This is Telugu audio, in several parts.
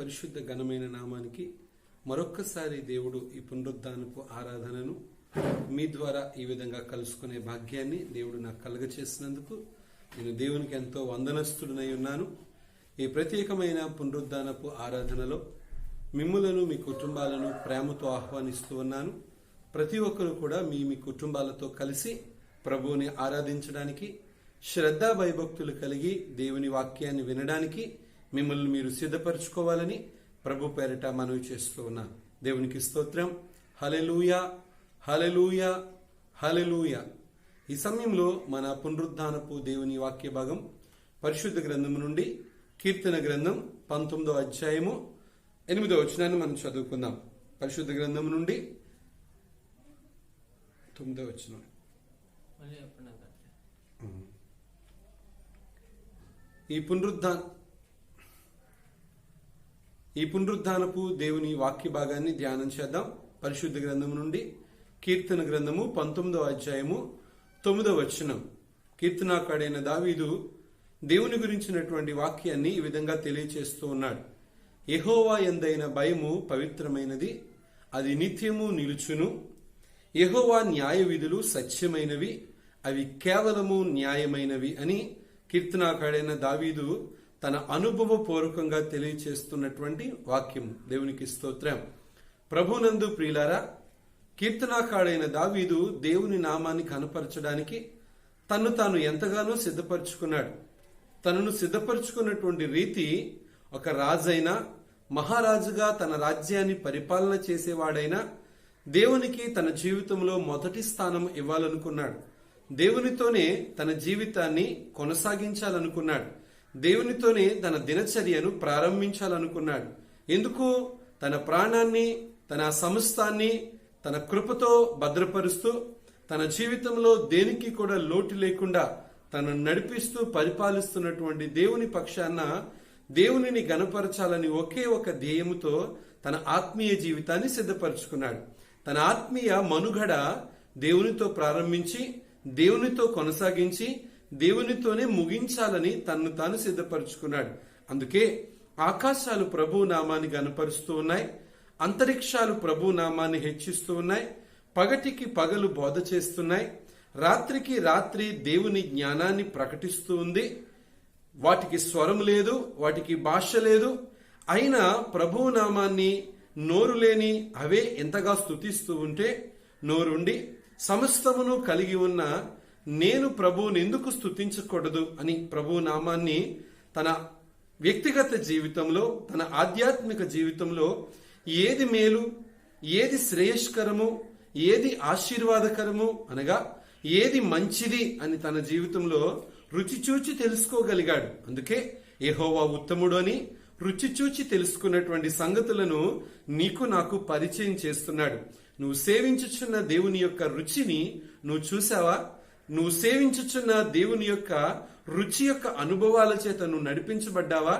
పరిశుద్ధ ఘనమైన నామానికి మరొక్కసారి దేవుడు ఈ పునరుద్ధానపు ఆరాధనను మీ ద్వారా ఈ విధంగా కలుసుకునే భాగ్యాన్ని దేవుడు నాకు కలుగచేసినందుకు నేను దేవునికి ఎంతో వందనస్తుడనై ఉన్నాను. ఈ ప్రత్యేకమైన పునరుద్ధానపు ఆరాధనలో మిమ్ములను మీ కుటుంబాలను ప్రేమతో ఆహ్వానిస్తూ ఉన్నాను. ప్రతి ఒక్కరు కూడా మీ కుటుంబాలతో కలిసి ప్రభువుని ఆరాధించడానికి, శ్రద్ధా భయభక్తులు కలిగి దేవుని వాక్యాన్ని వినడానికి మిమ్మల్ని మీరు సిద్ధపరచుకోవాలని ప్రభు పేరిట మనవి చేస్తూ ఉన్నాను. దేవునికి స్తోత్రం. హల్లెలూయా, హల్లెలూయా, హల్లెలూయా. ఈ సమయంలో మన పునరుద్ధానపు దేవుని వాక్య భాగం పరిశుద్ధ గ్రంథం నుండి కీర్తన గ్రంథం 19వ అధ్యాయము 8వ వచనాన్ని మనం చదువుకుందాం. పరిశుద్ధ గ్రంథం నుండి 9వ వచనం. ఈ పునరుద్ధానపు దేవుని వాక్య భాగాన్ని ధ్యానం చేద్దాం. పరిశుద్ధ గ్రంథం నుండి కీర్తన గ్రంథము 19వ అధ్యాయము 9వ వచనం. కీర్తనాకాడైన దావీదు దేవుని గురించినటువంటి వాక్యాన్ని ఈ విధంగా తెలియచేస్తూ ఉన్నాడు. యెహోవా యందైన భయము పవిత్రమైనది, అది నిత్యము నిలుచును. యెహోవా న్యాయ విధులు సత్యమైనవి, అవి కేవలము న్యాయమైనవి అని కీర్తనాకాడైన దావీదు తన అనుభవపూర్వకంగా తెలియచేస్తున్నటువంటి వాక్యం. దేవునికి స్తోత్రం. ప్రభునందు ప్రియులారా, కీర్తనాకాడైన దావీదు దేవుని నామాన్ని కనపరచడానికి తన్ను తాను ఎంతగానో సిద్ధపరచుకున్నాడు. తనను సిద్ధపరచుకున్నటువంటి రీతి, ఒక రాజైనా మహారాజుగా తన రాజ్యాన్ని పరిపాలన చేసేవాడైనా దేవునికి తన జీవితంలో మొదటి స్థానం ఇవ్వాలనుకున్నాడు. దేవునితోనే తన జీవితాన్ని కొనసాగించాలనుకున్నాడు. దేవునితోనే తన దినచర్యను ప్రారంభించాలనుకున్నాడు. ఎందుకు? తన ప్రాణాన్ని, తన సమస్తాన్ని తన కృపతో భద్రపరుస్తూ, తన జీవితంలో దేనికి కూడా లోటు లేకుండా తనను నడిపిస్తూ పరిపాలిస్తున్నటువంటి దేవుని పక్షాన దేవునిని గణపరచాలని ఒకే ఒక ధ్యేయముతో తన ఆత్మీయ జీవితాన్ని సిద్ధపరచుకున్నాడు. తన ఆత్మీయ మనుగడ దేవునితో ప్రారంభించి, దేవునితో కొనసాగించి, దేవునితోనే ముగించాలని తన్ను తాను సిద్ధపరచుకున్నాడు. అందుకే ఆకాశాలు ప్రభు నామాన్ని గనపరుస్తూ ఉన్నాయి, అంతరిక్షాలు ప్రభు నామాన్ని హెచ్చిస్తూ ఉన్నాయి, పగటికి పగలు బోధ చేస్తున్నాయి, రాత్రికి రాత్రి దేవుని జ్ఞానాన్ని ప్రకటిస్తూ ఉంది. వాటికి స్వరం లేదు, వాటికి భాష లేదు, అయినా ప్రభు నామాన్ని నోరు లేని అవే ఎంతగా స్తుతిస్తూ ఉంటే, నోరుండి సమస్తమును కలిగి ఉన్న నేను ప్రభువుని ఎందుకు స్తుతించకూడదు అని ప్రభు నామాన్ని తన వ్యక్తిగత జీవితంలో, తన ఆధ్యాత్మిక జీవితంలో ఏది మేలు, ఏది శ్రేయస్కరము, ఏది ఆశీర్వాదకరము అనగా ఏది మంచిది అని తన జీవితంలో రుచి చూచి తెలుసుకోగలిగాడు. అందుకే యెహోవా ఉత్తముడు అని రుచి చూచి తెలుసుకున్నటువంటి సంగతులను నీకు నాకు పరిచయం చేస్తున్నాడు. నువ్వు సేవించుచున్న దేవుని యొక్క రుచిని నువ్వు చూసావా? నువ్వు సేవించుచున్న దేవుని యొక్క రుచి యొక్క అనుభవాల చేత నువ్వు నడిపించబడ్డావా?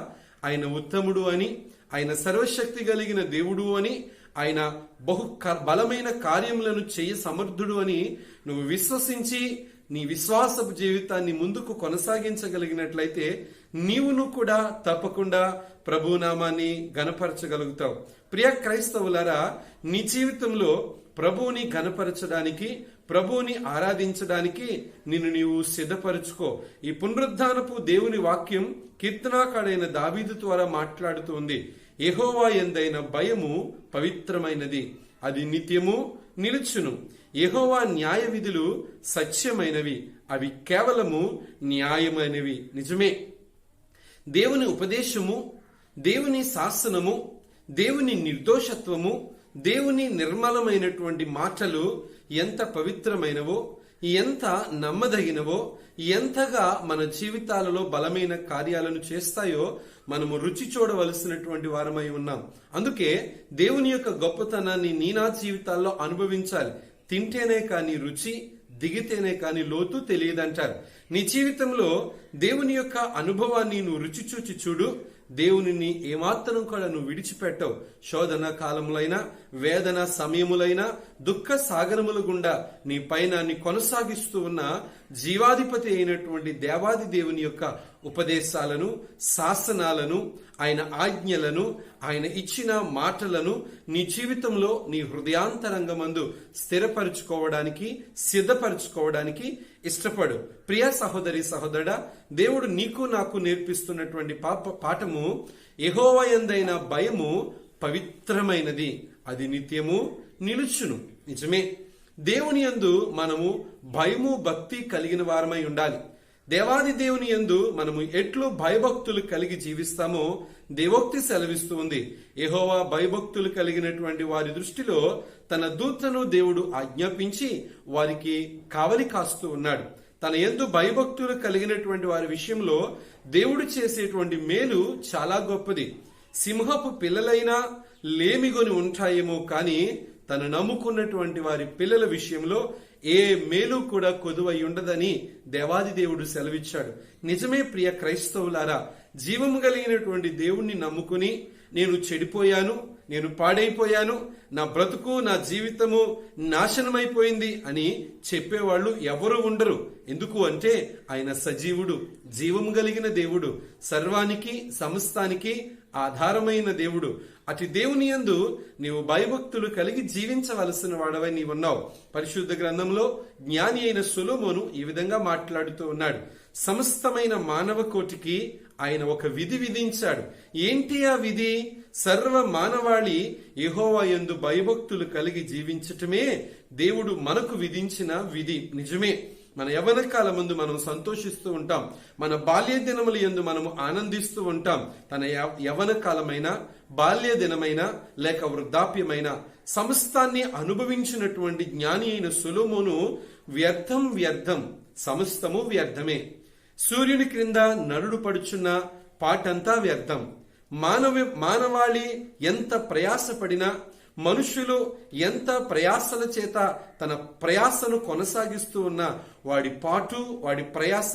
ఆయన ఉత్తముడు అని, ఆయన సర్వశక్తి కలిగిన దేవుడు అని, ఆయన బహు బలమైన కార్యములను చేయ సమర్థుడు అని నువ్వు విశ్వసించి నీ విశ్వాసపు జీవితాన్ని ముందుకు కొనసాగించగలిగినట్లయితే నీవును కూడా తప్పకుండా ప్రభునామాన్ని గణపరచగలుగుతావు. ప్రియ క్రైస్తవులారా, నీ జీవితంలో ప్రభువుని గణపరచడానికి, ప్రభువుని ఆరాధించడానికి నిన్ను నీవు సిద్ధపరచుకో. ఈ పునరుద్ధానపు దేవుని వాక్యం కీర్తనాకాడైన దావీదు ద్వారా మాట్లాడుతుంది. యెహోవా యందైన భయము పవిత్రమైనది, అది నిత్యము నిలుచును. యెహోవా న్యాయ విధులు సత్యమైనవి, అవి కేవలము న్యాయమైనవి. నిజమే, దేవుని ఉపదేశము, దేవుని శాసనము, దేవుని నిర్దోషత్వము, దేవుని నిర్మలమైనటువంటి మాటలు ఎంత పవిత్రమైనవో, ఎంత నమ్మదగినవో, ఎంతగా మన జీవితాలలో బలమైన కార్యాలను చేస్తాయో మనము రుచి చూడవలసినటువంటి వారమై ఉన్నాం. అందుకే దేవుని యొక్క గొప్పతనాన్ని నీ నా జీవితాల్లో అనుభవించాలి. తింటేనే కానీ రుచి, దిగితేనే కానీ లోతు తెలియదంటారు. నీ జీవితంలో దేవుని యొక్క అనుభవాన్ని నువ్వు రుచి చూచి చూడు. దేవునిని ఏమాత్రం కూడా నువ్వు విడిచిపెట్టవు. శోధన కాలములైనా, వేదన సమయములైనా, దుఃఖ సాగరముల గుండా నీ పయనాన్ని కొనసాగిస్తూ ఉన్న జీవాధిపతి అయినటువంటి దేవాది దేవుని యొక్క ఉపదేశాలను, శాసనాలను, ఆయన ఆజ్ఞలను, ఆయన ఇచ్చిన మాటలను నీ జీవితంలో, నీ హృదయాంతరంగమందు స్థిరపరచుకోవడానికి, సిద్ధపరచుకోవడానికి ఇష్టపడు. ప్రియ సహోదరి సహోదరుడా, దేవుడు నీకు నాకు నేర్పిస్తున్నటువంటి పాఠము, యెహోవా యందైన భయము పవిత్రమైనది, అది నిత్యము నిలుచును. నిజమే, దేవుని యందు మనము భయము భక్తి కలిగిన వారమై ఉండాలి. దేవాది దేవుని యందు మనము ఎట్లు భయభక్తులు కలిగి జీవిస్తామో దేవోక్తి సెలవిస్తూ ఉంది. యెహోవా భయభక్తులు కలిగినటువంటి వారి దృష్టిలో తన దూతను దేవుడు ఆజ్ఞాపించి వారికి కావలి కాస్తూ ఉన్నాడు. తన యందు భయభక్తులు కలిగినటువంటి వారి విషయంలో దేవుడు చేసేటువంటి మేలు చాలా గొప్పది. సింహపు పిల్లలైనా లేమిగొని ఉంటాయేమో కానీ తను నమ్ముకున్నటువంటి వారి పిల్లల విషయంలో ఏ మేలు కూడా కొదువై ఉండదని దేవాది దేవుడు సెలవిచ్చాడు. నిజమే ప్రియ క్రైస్తవులారా, జీవము కలిగినటువంటి దేవుణ్ణి నమ్ముకుని నేను చెడిపోయాను, నేను పాడైపోయాను, నా బ్రతుకు, నా జీవితము నాశనమైపోయింది అని చెప్పేవాళ్ళు ఎవరు ఉండరు. ఎందుకు అంటే ఆయన సజీవుడు, జీవము కలిగిన దేవుడు, సర్వానికి సమస్తానికి ఆధారమైన దేవుడు. అటు దేవుని యందు నీవు భయభక్తులు కలిగి జీవించవలసిన వాడవై నీవున్నావు. పరిశుద్ధ గ్రంథంలో జ్ఞాని అయిన సొలొమోను ఈ విధంగా మాట్లాడుతూ ఉన్నాడు. సమస్తమైన మానవ కోటికి ఆయన ఒక విధి విధించాడు. ఏంటి ఆ విధి? సర్వ మానవాళి యెహోవా యందు భయభక్తులు కలిగి జీవించటమే దేవుడు మనకు విధించిన విధి. నిజమే, మన యవ్వన కాలమందు మనం సంతోషిస్తూ ఉంటాం, మన బాల్య దినముల యందు మనము ఆనందిస్తూ ఉంటాం. తన యవ్వన కాలమైన, బాల్య దినమైన లేక వృద్ధాప్యమైన సమస్తాన్ని అనుభవించినటువంటి జ్ఞాని అయిన సొలొమోను వ్యర్థం వ్యర్థం, సమస్తము వ్యర్థమే, సూర్యుని క్రింద నరుడు పడుచున్న పాటంతా వ్యర్థం, మానవాళి ఎంత ప్రయాసపడినా, మనుషులు ఎంత ప్రయాసల చేత తన ప్రయాసను కొనసాగిస్తూ ఉన్న వాడి పాటు, వాడి ప్రయాస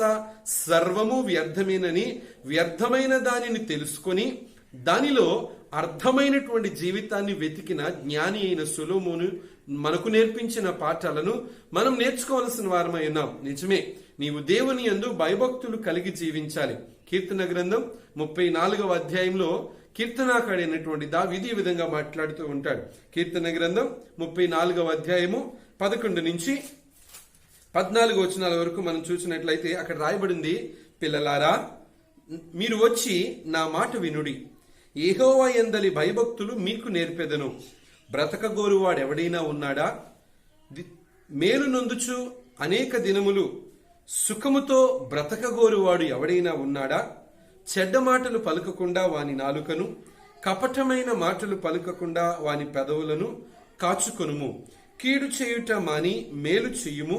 సర్వము వ్యర్థమేనని, వ్యర్థమైన దానిని తెలుసుకొని దానిలో అర్థమైనటువంటి జీవితాన్ని వెతికిన జ్ఞాని అయిన సొలొమోను మనకు నేర్పించిన పాఠాలను మనం నేర్చుకోవాల్సిన వారమై ఉన్నాం. నిజమే, నీవు దేవుని యందు భయభక్తులు కలిగి జీవించాలి. కీర్తన గ్రంథం 34వ అధ్యాయంలో కీర్తనాకాడైనటువంటి దావీదు ఈ విధంగా మాట్లాడుతూ ఉంటాడు. కీర్తన గ్రంథం 34వ అధ్యాయము 11 నుంచి 14 వచనాల వరకు మనం చూసినట్లయితే అక్కడ రాయబడింది, పిల్లలారా మీరు వచ్చి నా మాట వినుడి, యెహోవా యందలి భయభక్తులు మీకు నేర్పెదను. బ్రతకగోరువాడెవడైనా ఉన్నాడా? మేలు నొందుచు అనేక దినములు సుఖముతో బ్రతకగోరువాడు ఎవడైనా ఉన్నాడా? చెడ్డ మాటలు పలుకకుండా వాని నాలుకను, కపటమైన మాటలు పలుకకుండా వాని పెదవులను కాచుకొనుము. కీడు చేయుట మాని మేలు చెయ్యుము,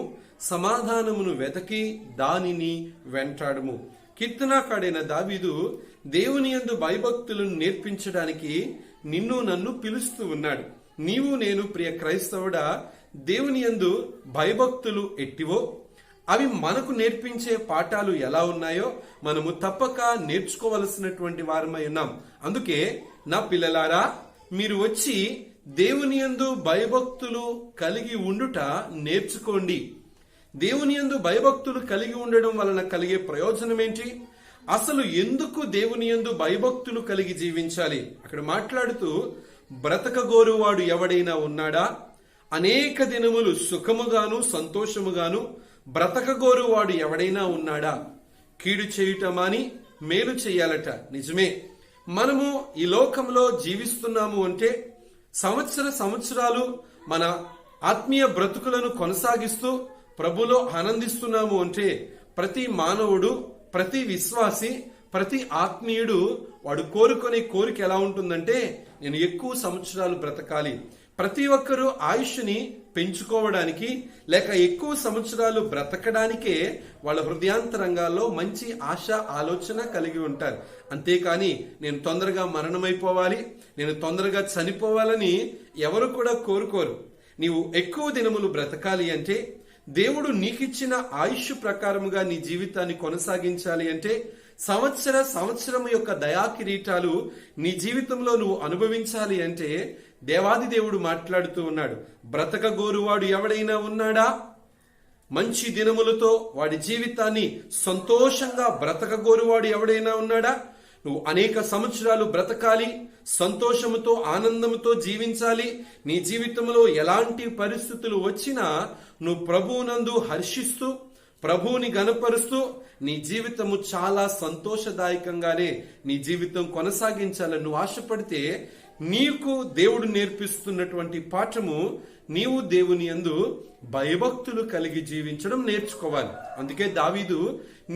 సమాధానమును వెతకి దానిని వెంటాడుము. కీర్తనాకాడైన దావీదు దేవుని యందు భయభక్తులను నేర్పించడానికి నిన్ను నన్ను పిలుస్తూ ఉన్నాడు. నీవు నేను ప్రియ క్రైస్తవుడా, దేవుని యందు భయభక్తులు ఎట్టివో, అవి మనకు నేర్పించే పాఠాలు ఎలా ఉన్నాయో మనము తప్పక నేర్చుకోవలసినటువంటి వారమై ఉన్నాం. అందుకే నా పిల్లలారా, మీరు వచ్చి దేవుని యందు భయభక్తులు కలిగి ఉండుట నేర్చుకోండి. దేవుని యందు భయభక్తులు కలిగి ఉండడం వలన కలిగే ప్రయోజనం ఏంటి? అసలు ఎందుకు దేవుని యందు భయభక్తులు కలిగి జీవించాలి? అక్కడ మాట్లాడుతూ, బ్రతకగోరువాడు ఎవడైనా ఉన్నాడా? అనేక దినములు సుఖముగాను సంతోషముగాను బ్రతకగోరువాడు ఎవడైనా ఉన్నాడా? కీడు చేయుటమాని మేలు చెయ్యాలట. నిజమే, మనము ఈ లోకంలో జీవిస్తున్నాము అంటే సంవత్సరాలు మన ఆత్మీయ బ్రతుకులను కొనసాగిస్తూ ప్రభులో ఆనందిస్తున్నాము అంటే ప్రతి మానవుడు, ప్రతి విశ్వాసి, ప్రతి ఆత్మీయుడు వాడు కోరుకునే కోరిక ఎలా ఉంటుందంటే, నేను ఎక్కువ సంవత్సరాలు బ్రతకాలి. ప్రతి ఒక్కరూ ఆయుష్ని పెంచుకోవడానికి లేక ఎక్కువ సంవత్సరాలు బ్రతకడానికే వాళ్ళ హృదయాంతరంగాల్లో మంచి ఆశ, ఆలోచన కలిగి ఉంటారు. అంతేకాని నేను తొందరగా మరణమైపోవాలి, నేను తొందరగా చనిపోవాలని ఎవరు కూడా కోరుకోరు. నీవు ఎక్కువ దినములు బ్రతకాలి అంటే, దేవుడు నీకిచ్చిన ఆయుష్ ప్రకారముగా నీ జీవితాన్ని కొనసాగించాలి అంటే, సంవత్సరం యొక్క దయా కిరీటాలు నీ జీవితంలో నువ్వు అనుభవించాలి అంటే దేవాది దేవుడు మాట్లాడుతూ ఉన్నాడు. బ్రతకగోరువాడు ఎవడైనా ఉన్నాడా? మంచి దినములతో వాడి జీవితాన్ని సంతోషంగా బ్రతకగోరువాడు ఎవడైనా ఉన్నాడా? నువ్వు అనేక సంవత్సరాలు బ్రతకాలి, సంతోషముతో ఆనందముతో జీవించాలి. నీ జీవితంలో ఎలాంటి పరిస్థితులు వచ్చినా నువ్వు ప్రభువునందు హర్షిస్తూ ప్రభువుని గణపరుస్తూ నీ జీవితము చాలా సంతోషదాయకంగానే నీ జీవితం కొనసాగించాలని నువ్వు ఆశపడితే నీకు దేవుడు నేర్పిస్తున్నటువంటి పాఠము నీవు దేవుని యందు భయభక్తులు కలిగి జీవించడం నేర్చుకోవాలి. అందుకే దావీదు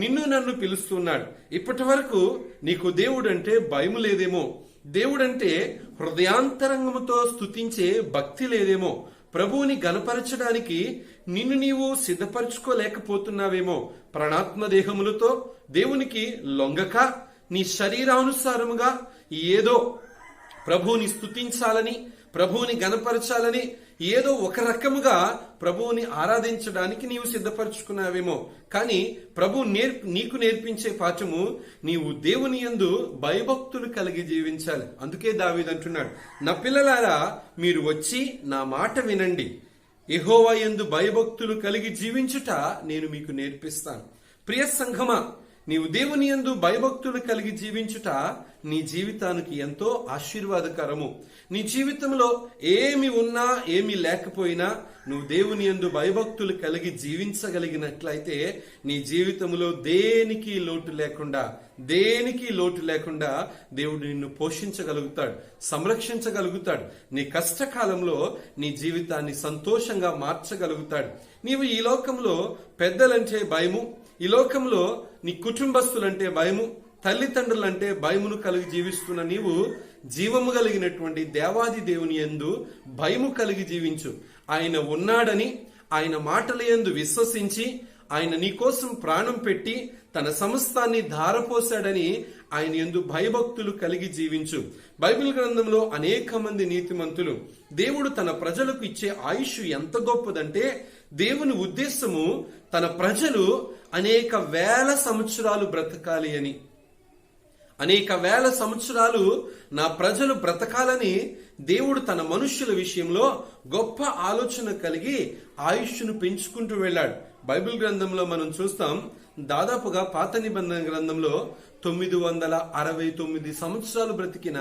నిన్ను నన్ను పిలుస్తున్నాడు. ఇప్పటి వరకు నీకు దేవుడంటే భయం లేదేమో, దేవుడంటే హృదయాంతరంగముతో స్తుతించే భక్తి లేదేమో, ప్రభువుని గణపరచడానికి నిన్ను నీవు సిద్ధపరచుకోలేకపోతున్నావేమో. ప్రాణాత్మ దేహములతో దేవునికి లొంగక నీ శరీరానుసారముగా ఏదో ప్రభువుని స్తుతించాలని, ప్రభువుని గణపరచాలని, ఏదో ఒక రకముగా ప్రభువుని ఆరాధించడానికి నీవు సిద్ధపరచుకున్నావేమో. కానీ ప్రభు నీకు నేర్పించే పాఠము నీవు దేవుని యందు భయభక్తులు కలిగి జీవించాలి. అందుకే దావీదు అంటున్నాడు, నా పిల్లలారా మీరు వచ్చి నా మాట వినండి, యెహోవా యందు భయభక్తులు కలిగి జీవించుట నేను మీకు నేర్పిస్తాను. ప్రియ సంఘమా, నీవు దేవుని యందు భయభక్తులు కలిగి జీవించుట నీ జీవితానికి ఎంతో ఆశీర్వాదకరము. నీ జీవితంలో ఏమి ఉన్నా ఏమి లేకపోయినా నువ్వు దేవుని యందు భయభక్తులు కలిగి జీవించగలిగినట్లయితే నీ జీవితంలో దేనికి లోటు లేకుండా దేవుడు నిన్ను పోషించగలుగుతాడు, సంరక్షించగలుగుతాడు. నీ కష్టకాలంలో నీ జీవితాన్ని సంతోషంగా మార్చగలుగుతాడు. నీవు ఈ లోకంలో పెద్దలంటే భయము, ఈ లోకంలో నీ కుటుంబస్తులంటే భయము, తల్లిదండ్రులంటే భయమును కలిగి జీవిస్తున్న నీవు జీవము కలిగినటువంటి దేవాది దేవుని యందు భయము కలిగి జీవించు. ఆయన ఉన్నాడని, ఆయన మాటల యందు విశ్వసించి, ఆయన నీకోసం ప్రాణం పెట్టి తన సమస్తాన్ని ధారపోశాడని ఆయన యందు భయభక్తులు కలిగి జీవించు. బైబిల్ గ్రంథంలో అనేక మంది నీతిమంతులు, దేవుడు తన ప్రజలకు ఇచ్చే ఆయుష్ ఎంత గొప్పదంటే దేవుని ఉద్దేశము తన ప్రజలు అనేక వేల సంవత్సరాలు బ్రతకాలి అని. అనేక వేల సంవత్సరాలు నా ప్రజలు బ్రతకాలని దేవుడు తన మనుష్యుల విషయంలో గొప్ప ఆలోచన కలిగి ఆయుష్ను పెంచుకుంటూ వెళ్ళాడు. బైబిల్ గ్రంథంలో మనం చూస్తాం, దాదాపుగా పాత నిబంధన గ్రంథంలో 969 సంవత్సరాలు బ్రతికిన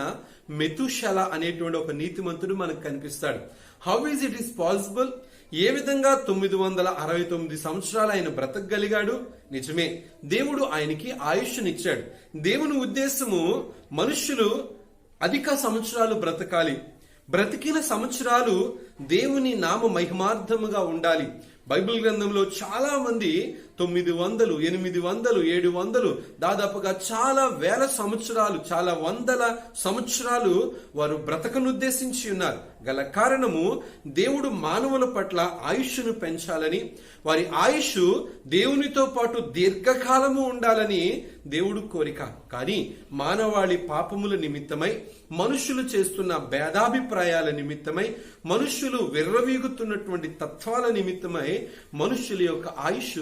మెతుషెల అనేటువంటి ఒక నీతిమంతుడు మనకు కనిపిస్తాడు. How is it is possible? ఏ విధంగా 969 సంవత్సరాలు ఆయన బ్రతకగలిగాడు? నిజమే, దేవుడు ఆయనకి ఆయుష్నిచ్చాడు. దేవుని ఉద్దేశము మనుష్యులు అధిక సంవత్సరాలు బ్రతకాలి, బ్రతికిన సంవత్సరాలు దేవుని నామ మహిమార్థముగా ఉండాలి. బైబిల్ గ్రంథంలో చాలా మంది 900, 800, 700 దాదాపుగా చాలా వేల సంవత్సరాలు, చాలా వందల సంవత్సరాలు వారు బ్రతకనుద్దేశించి ఉన్నారు. గల కారణము దేవుడు మానవుల పట్ల ఆయుష్ను పెంచాలని, వారి ఆయుష్ దేవునితో పాటు దీర్ఘకాలము ఉండాలని దేవుడు కోరిక. కానీ మానవాళి పాపముల నిమిత్తమై, మనుషులు చేస్తున్న భేదాభిప్రాయాల నిమిత్తమై, మనుషులు విర్రవీగుతున్నటువంటి తత్వాల నిమిత్తమై మనుషుల యొక్క ఆయుష్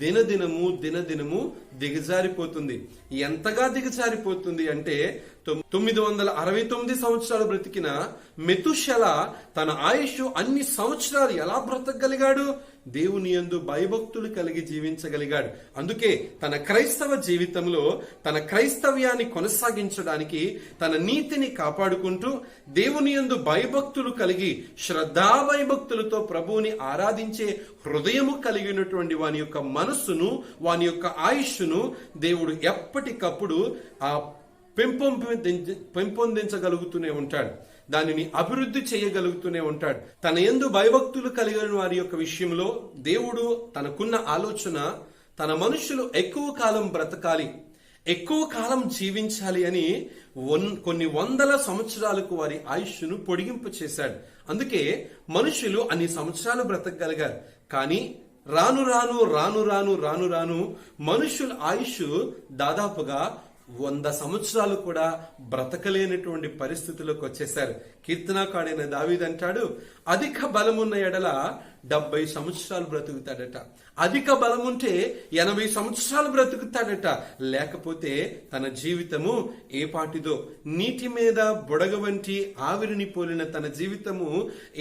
దినదినము దిగజారిపోతుంది. ఎంతగా దిగజారిపోతుంది అంటే 969 సంవత్సరాలు బ్రతికిన మెతుషెల తన ఆయుష్ అన్ని సంవత్సరాలు ఎలా బ్రతకగలిగాడు? దేవుని యందు భయభక్తులు కలిగి జీవించగలిగాడు. అందుకే తన క్రైస్తవ జీవితంలో తన క్రైస్తవ్యాన్ని కొనసాగించడానికి, తన నీతిని కాపాడుకుంటూ దేవుని యందు భయభక్తులు కలిగి శ్రద్ధా భయభక్తులతో ప్రభువుని ఆరాధించే హృదయము కలిగినటువంటి వాని యొక్క మనస్సును, వాని యొక్క ఆయుష్ను దేవుడు ఎప్పటికప్పుడు ఆ పెంపొందించగలుగుతూనే ఉంటాడు, దానిని అభివృద్ధి చేయగలుగుతూనే ఉంటాడు. తన యందు భయభక్తులు కలిగిన వారి యొక్క విషయంలో దేవుడు తనకున్న ఆలోచన, తన మనుషులు ఎక్కువ కాలం బ్రతకాలి, ఎక్కువ కాలం జీవించాలి అని కొన్ని వందల సంవత్సరాలకు వారి ఆయుష్ను పొడిగింపు చేశాడు. అందుకే మనుషులు అన్ని సంవత్సరాలు బ్రతకగలిగారు. కానీ రాను రాను మనుషుల ఆయుష్ దాదాపుగా 100 సంవత్సరాలు కూడా బ్రతకలేనటువంటి పరిస్థితులకు వచ్చేశారు. కీర్తనాకాడైన దావీదు అంటాడు, అధిక బలమున్న ఎడల 70 సంవత్సరాలు బ్రతుకుతాడట, అధిక బలముంటే 80 సంవత్సరాలు బ్రతుకుతాడట. లేకపోతే తన జీవితము ఏ పాటిదో, నీటి మీద బుడగ వంటి ఆవిరిని పోలిన తన జీవితము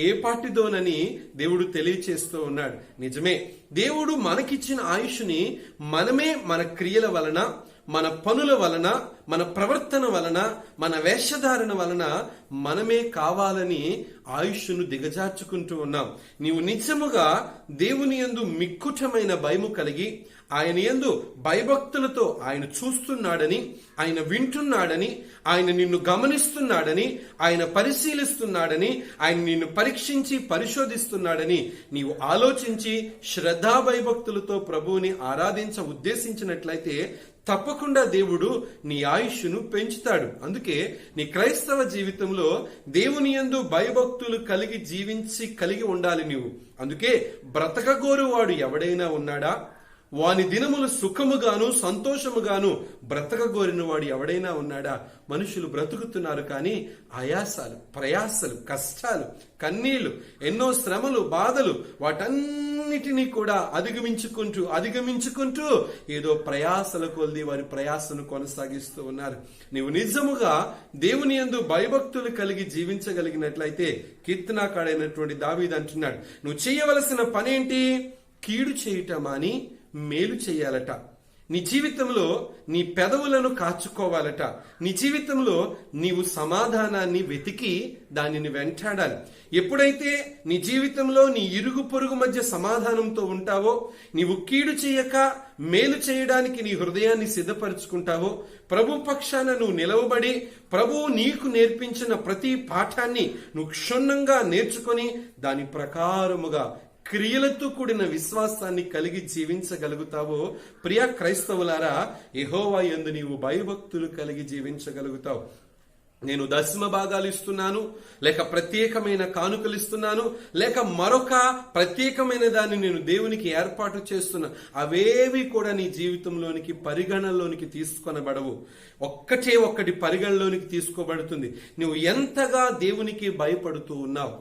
ఏ పాటిదోనని దేవుడు తెలియచేస్తూ ఉన్నాడు. నిజమే, దేవుడు మనకిచ్చిన ఆయుష్ని మనమే మన క్రియల వలన, మన పనుల వలన, మన ప్రవర్తన వలన, మన వేషధారణ వలన మనమే కావాలని ఆయుష్ను దిగజార్చుకుంటూ ఉన్నాం. నీవు నిజముగా దేవుని యందు మిక్కుటమైన భయము కలిగి ఆయన యందు భయభక్తులతో ఆయన చూస్తున్నాడని, ఆయన వింటున్నాడని, ఆయన నిన్ను గమనిస్తున్నాడని, ఆయన పరిశీలిస్తున్నాడని, ఆయన నిన్ను పరీక్షించి పరిశోధిస్తున్నాడని నీవు ఆలోచించి శ్రద్ధా భయభక్తులతో ప్రభువుని ఆరాధించ ఉద్దేశించినట్లయితే తప్పకుండా దేవుడు నీ ఆయుష్ను పెంచుతాడు. అందుకే నీ క్రైస్తవ జీవితంలో దేవుని యందు భయభక్తులు కలిగి ఉండాలి నీవు. అందుకే బ్రతకగోరువాడు ఎవడైనా ఉన్నాడా? వాని దినములు సుఖముగాను సంతోషముగాను బ్రతకగోరిన వాడు ఎవడైనా ఉన్నాడా? మనుషులు బ్రతుకుతున్నారు, కానీ ఆయాసాలు, ప్రయాసలు, కష్టాలు, కన్నీళ్లు, ఎన్నో శ్రమలు, బాధలు, వాటన్నిటినీ కూడా అధిగమించుకుంటూ ఏదో ప్రయాసల కొద్ది వారి ప్రయాసను కొనసాగిస్తూ ఉన్నారు. నీవు నిజముగా దేవుని యందు భయభక్తులు కలిగి జీవించగలిగినట్లయితే కీర్తనాకాడైనటువంటి దావీదు అంటున్నాడు, నువ్వు చేయవలసిన పనేంటి? కీడు చేయటమాని మేలు చేయాలట. నీ జీవితంలో నీ పెదవులను కాచుకోవాలట. నీ జీవితంలో నీవు సమాధానాన్ని వెతికి దానిని వెంటాడాలి. ఎప్పుడైతే నీ జీవితంలో నీ ఇరుగు పొరుగు మధ్య సమాధానంతో ఉంటావో, నీవు కీడు చేయక మేలు చేయడానికి నీ హృదయాన్ని సిద్ధపరుచుకుంటావో, ప్రభు పక్షాన నువ్వు నిలవబడి ప్రభువు నీకు నేర్పించిన ప్రతి పాఠాన్ని నువ్వు క్షుణ్ణంగా నేర్చుకొని దాని ప్రకారముగా క్రియలతో కూడిన విశ్వాసాన్ని కలిగి జీవించగలుగుతావో, ప్రియ క్రైస్తవులారా, యెహోవా యందు నీవు భయభక్తులు కలిగి జీవించగలుగుతావు. నేను దశమ భాగాలు ఇస్తున్నాను, లేక ప్రత్యేకమైన కానుకలు ఇస్తున్నాను, లేక మరొక ప్రత్యేకమైన దాన్ని నేను దేవునికి ఏర్పాటు చేస్తున్నా, అవేవి కూడా నీ జీవితంలోనికి పరిగణలోనికి తీసుకొనబడవు. ఒక్కటి పరిగణలోనికి తీసుకోబడుతుంది. నువ్వు ఎంతగా దేవునికి భయపడుతూ ఉన్నావు,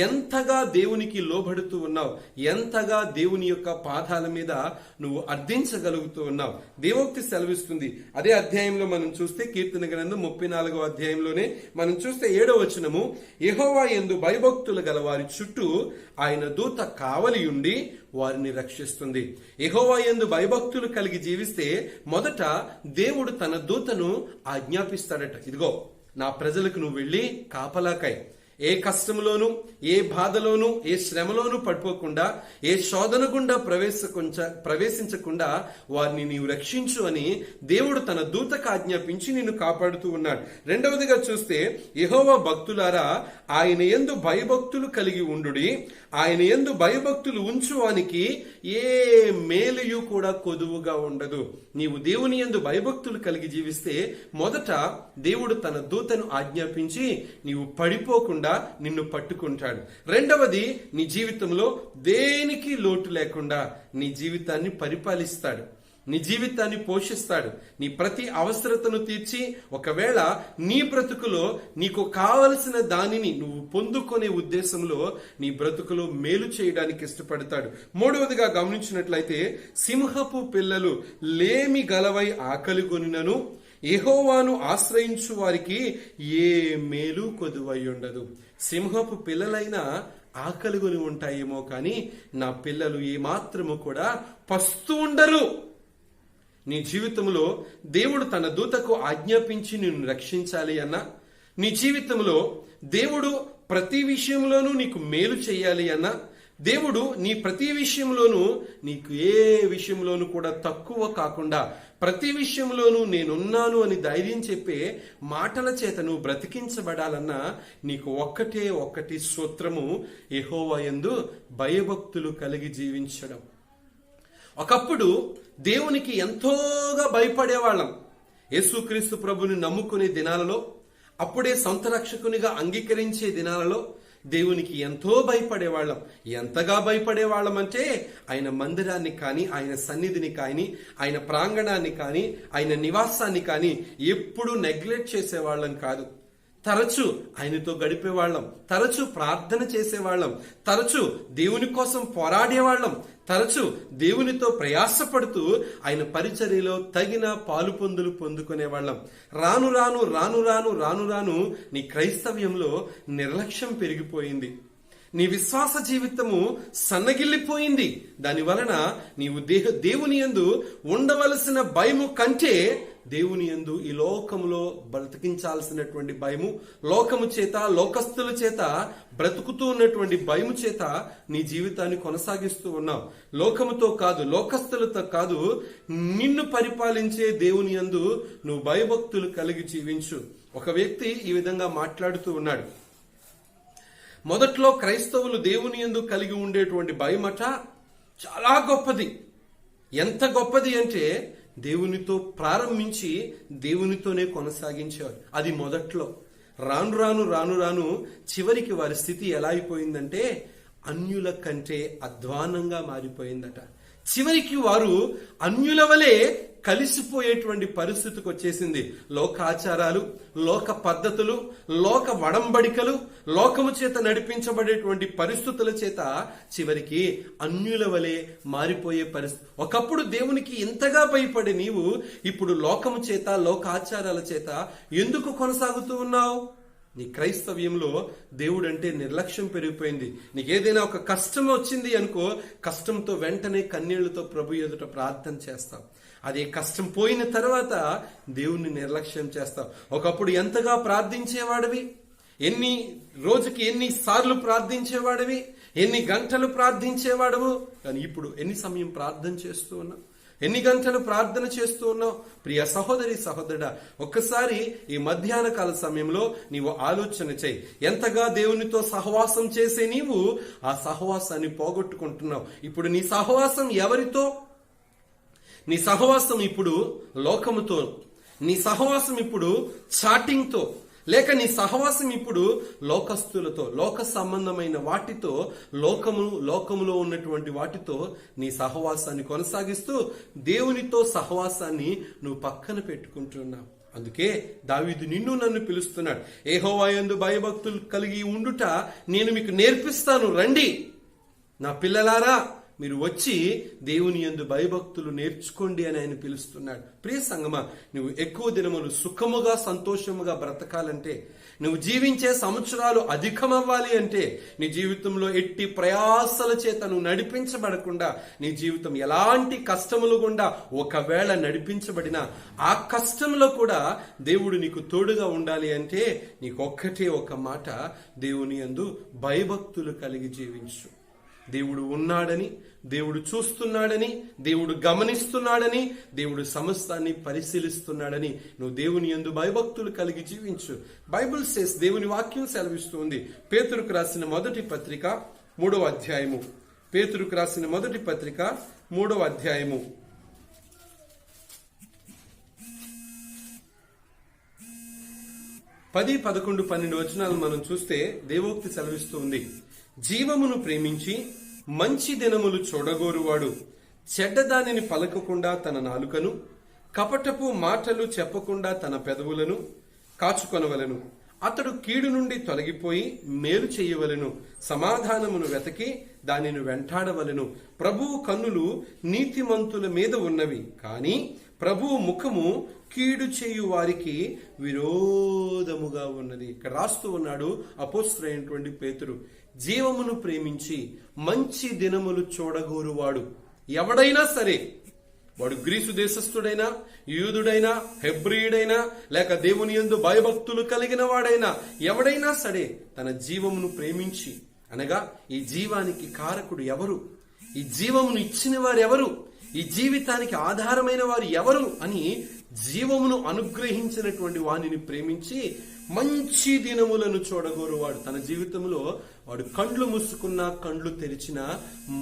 ఎంతగా దేవునికి లోబడుతూ ఉన్నావు, ఎంతగా దేవుని యొక్క పాదాల మీద నువ్వు అర్థించగలుగుతూ ఉన్నావు. దేవోక్తి సెలవిస్తుంది. అదే అధ్యాయంలో మనం చూస్తే, కీర్తన గ్రంథం 34వ అధ్యాయంలోనే మనం చూస్తే 7వ వచనము, యెహోవా యందు భయభక్తులు గల వారి చుట్టూ ఆయన దూత కావలి ఉండి వారిని రక్షిస్తుంది. యెహోవా యందు భయభక్తులు కలిగి జీవిస్తే మొదట దేవుడు తన దూతను ఆజ్ఞాపిస్తాడట. ఇదిగో నా ప్రజలకు నువ్వు వెళ్ళి కాపలాకాయ్, ఏ కష్టంలోనూ, ఏ బాధలోనూ, ఏ శ్రమలోనూ పడిపోకుండా, ఏ శోధన గుండా ప్రవేశించకుండా వారిని నీవు రక్షించు అని దేవుడు తన దూతకు ఆజ్ఞాపించి నిన్ను కాపాడుతూ ఉన్నాడు. రెండవదిగా చూస్తే, యెహోవా భక్తులారా ఆయన యందు భయభక్తులు కలిగి ఉండుడి, ఆయన యందు భయభక్తులు ఉంచువానికి ఏ మేలుయు కూడా కొదువుగా ఉండదు. నీవు దేవుని యందు భయభక్తులు కలిగి జీవిస్తే మొదట దేవుడు తన దూతను ఆజ్ఞాపించి నీవు పడిపోకుండా నిన్ను పట్టుకుంటాడు. రెండవది, నీ జీవితంలో దేనికి లోటు లేకుండా నీ జీవితాన్ని పరిపాలిస్తాడు, నీ జీవితాన్ని పోషిస్తాడు. నీ ప్రతి అవసరతను తీర్చి, ఒకవేళ నీ బ్రతుకులో నీకు కావలసిన దానిని నువ్వు పొందుకునే ఉద్దేశంలో నీ బ్రతుకులో మేలు చేయడానికి ఇష్టపడతాడు. మూడవదిగా గమనించినట్లయితే, సింహపు పిల్లలు లేమి గలవై ఆకలిగొనినను యెహోవాను ఆశ్రయించు వారికి ఏ మేలు కొదువై ఉండదు. సింహపు పిల్లలైనా ఆకలిగొని ఉంటాయేమో, కానీ నా పిల్లలు ఏమాత్రము కూడా పస్తు ఉండరు. నీ జీవితంలో దేవుడు తన దూతకు ఆజ్ఞాపించి నిన్ను రక్షించాలి అన్నా, నీ జీవితంలో దేవుడు ప్రతి విషయంలోనూ నీకు మేలు చేయాలి అన్నా, దేవుడు నీ ప్రతి విషయంలోనూ నీకు ఏ విషయంలోనూ కూడా తక్కువ కాకుండా ప్రతి విషయంలోనూ నేనున్నాను అని ధైర్యం చెప్పే మాటల చేత నువ్వు బ్రతికించబడాలన్నా నీకు ఒక్కటి సూత్రము, యెహోవా యందు భయభక్తులు కలిగి జీవించడం. ఒకప్పుడు దేవునికి ఎంతోగా భయపడేవాళ్ళం. యేసుక్రీస్తు ప్రభుని నమ్ముకునే దినాలలో, అప్పుడే సొంత రక్షకునిగా అంగీకరించే దినాలలో దేవునికి ఎంతో భయపడేవాళ్ళం. ఎంతగా భయపడేవాళ్ళం అంటే ఆయన మందిరాన్ని కానీ, ఆయన సన్నిధిని కానీ, ఆయన ప్రాంగణాన్ని కానీ, ఆయన నివాసాన్ని కానీ ఎప్పుడూ నెగ్లెక్ట్ చేసేవాళ్ళం కాదు. తరచు ఆయనతో గడిపేవాళ్ళం, తరచు ప్రార్థన చేసేవాళ్ళం, తరచు దేవుని కోసం పోరాడేవాళ్ళం, తరచు దేవునితో ప్రయాసపడుతూ ఆయన పరిచర్యలో తగిన పాలుపొందులు పొందుకునేవాళ్ళం. రాను రాను రాను రాను రాను రాను నీ క్రైస్తవ్యంలో నిర్లక్ష్యం పెరిగిపోయింది. నీ విశ్వాస జీవితము సన్నగిల్లిపోయింది. దాని వలన నీవు దేవుని యందు ఉండవలసిన భయము కంటే దేవుని యందు ఈ లోకములో బ్రతికించాల్సినటువంటి భయము, లోకము చేత, లోకస్తుల చేత బ్రతుకుతూ ఉన్నటువంటి భయము చేత నీ జీవితాన్ని కొనసాగిస్తూ ఉన్నావు. లోకముతో కాదు, లోకస్తులతో కాదు, నిన్ను పరిపాలించే దేవుని యందు నువ్వు భయభక్తులు కలిగి జీవించు. ఒక వ్యక్తి ఈ విధంగా మాట్లాడుతూ ఉన్నాడు. మొదట్లో క్రైస్తవులు దేవుని యందు కలిగి ఉండేటువంటి భయమట చాలా గొప్పది. ఎంత గొప్పది అంటే దేవునితో ప్రారంభించి దేవునితోనే కొనసాగించేవారు. అది మొదట్లో. రాను రాను రాను రాను చివరికి వారి స్థితి ఎలా అయిపోయిందంటే అన్యుల కంటే అధ్వానంగా మారిపోయిందట. చివరికి వారు అన్యుల వలె కలిసిపోయేటువంటి పరిస్థితికి వచ్చేసింది. లోకాచారాలు, లోక పద్ధతులు, లోక వడంబడికలు, లోకము చేత నడిపించబడేటువంటి పరిస్థితుల చేత చివరికి అన్యుల వలె మారిపోయే పరిస్థితి. ఒకప్పుడు దేవునికి ఇంతగా భయపడే నీవు ఇప్పుడు లోకము చేత, లోకాచారాల చేత ఎందుకు కొనసాగుతూ ఉన్నావు? నీ క్రైస్తవ్యంలో దేవుడు అంటే నిర్లక్ష్యం పెరిగిపోయింది. నీకేదైనా ఒక కష్టం వచ్చింది అనుకో, కష్టంతో వెంటనే కన్నీళ్లతో ప్రభు ఎదుట ప్రార్థన చేస్తావు. అదే కష్టం పోయిన తర్వాత దేవుణ్ణి నిర్లక్ష్యం చేస్తావు. ఒకప్పుడు ఎంతగా ప్రార్థించేవాడివి, రోజుకి ఎన్నిసార్లు ప్రార్థించేవాడివి, ఎన్ని గంటలు ప్రార్థించేవాడవు. కానీ ఇప్పుడు ఎన్ని సమయం ప్రార్థన చేస్తూ ఉన్నావు, ఎన్ని గంటలు ప్రార్థన చేస్తూ ఉన్నావు? ప్రియ సహోదరి, సహోదరుడా, ఒక్కసారి ఈ మధ్యాహ్న కాల సమయంలో నీవు ఆలోచన చేయి. ఎంతగా దేవునితో సహవాసం చేసే నీవు ఆ సహవాసాన్ని పోగొట్టుకుంటున్నావు. ఇప్పుడు నీ సహవాసం ఎవరితో? నీ సహవాసం ఇప్పుడు లోకముతో, నీ సహవాసం ఇప్పుడు చాటింగ్తో, లేక నీ సహవాసం ఇప్పుడు లోకస్తులతో, లోక సంబంధమైన వాటితో, లోకములో ఉన్నటువంటి వాటితో నీ సహవాసాన్ని కొనసాగిస్తూ దేవునితో సహవాసాన్ని నువ్వు పక్కన పెట్టుకుంటున్నావు. అందుకే దావీదు నిన్ను నన్ను పిలుస్తున్నాడు. యెహోవా యందు భయభక్తులు కలిగి ఉండుట నేను మీకు నేర్పిస్తాను, రండి నా పిల్లలారా, మీరు వచ్చి దేవుని యందు భయభక్తులు నేర్చుకోండి అని ఆయన పిలుస్తున్నాడు. ప్రియ సంగమా, నువ్వు ఎక్కువ దినములు సుఖముగా, సంతోషముగా బ్రతకాలంటే, నువ్వు జీవించే సంవత్సరాలు అధికమవ్వాలి అంటే, నీ జీవితంలో ఎట్టి ప్రయాసల చేత నువ్వు నడిపించబడకుండా, నీ జీవితం ఎలాంటి కష్టములు గుండా ఒకవేళ నడిపించబడినా ఆ కష్టంలో కూడా దేవుడు నీకు తోడుగా ఉండాలి అంటే నీకు ఒక్కటే ఒక మాట, దేవుని యందు భయభక్తులు కలిగి జీవించు. దేవుడు ఉన్నాడని, దేవుడు చూస్తున్నాడని, దేవుడు గమనిస్తున్నాడని, దేవుడు సమస్తాన్ని పరిశీలిస్తున్నాడని నువ్వు దేవుని యందు భయభక్తులు కలిగి జీవించు. బైబిల్ సేస్, దేవుని వాక్యం సెలవిస్తుంది. పేతురుకు రాసిన మొదటి పత్రిక 3వ అధ్యాయము. పేతురుకు రాసిన మొదటి పత్రిక 3వ అధ్యాయము 10, 11, 12 వచనాలు మనం చూస్తే దేవోక్తి సెలవిస్తుంది. జీవమును ప్రేమించి మంచి దినములు చూడగోరువాడు చెడ్డదానిని పలకకుండా తన నాలుకను, కపటపు మాటలు చెప్పకుండా తన పెదవులను కాచుకొనవలను. అతడు కీడు నుండి తొలగిపోయి మేలు చేయవలెను, సమాధానమును వెతకి దానిని వెంటాడవలెను. ప్రభువు కన్నులు నీతిమంతుల మీద ఉన్నవి, కాని ప్రభువు ముఖము కీడు చేయు వారికి విరోధముగా ఉన్నది. ఇక్కడ రాస్తూ ఉన్నాడు అపోస్తలుడైనటువంటి పేతురు. జీవమును ప్రేమించి మంచి దినములు చూడగోరువాడు ఎవడైనా సరే, వాడు గ్రీసు దేశస్థుడైనా, యూదుడైనా, హెబ్రీయుడైనా, లేక దేవుని యందు భయభక్తులు కలిగిన వాడైనా, ఎవడైనా సరే తన జీవమును ప్రేమించి, అనగా ఈ జీవానికి కారకుడు ఎవరు, ఈ జీవమును ఇచ్చిన వారు ఎవరు, ఈ జీవితానికి ఆధారమైన వారు ఎవరు అని జీవమును అనుగ్రహించినటువంటి వానిని ప్రేమించి మంచి దినములను చూడగోరువాడు. తన జీవితంలో వాడు కండ్లు మూసుకున్నా, కండ్లు తెరిచినా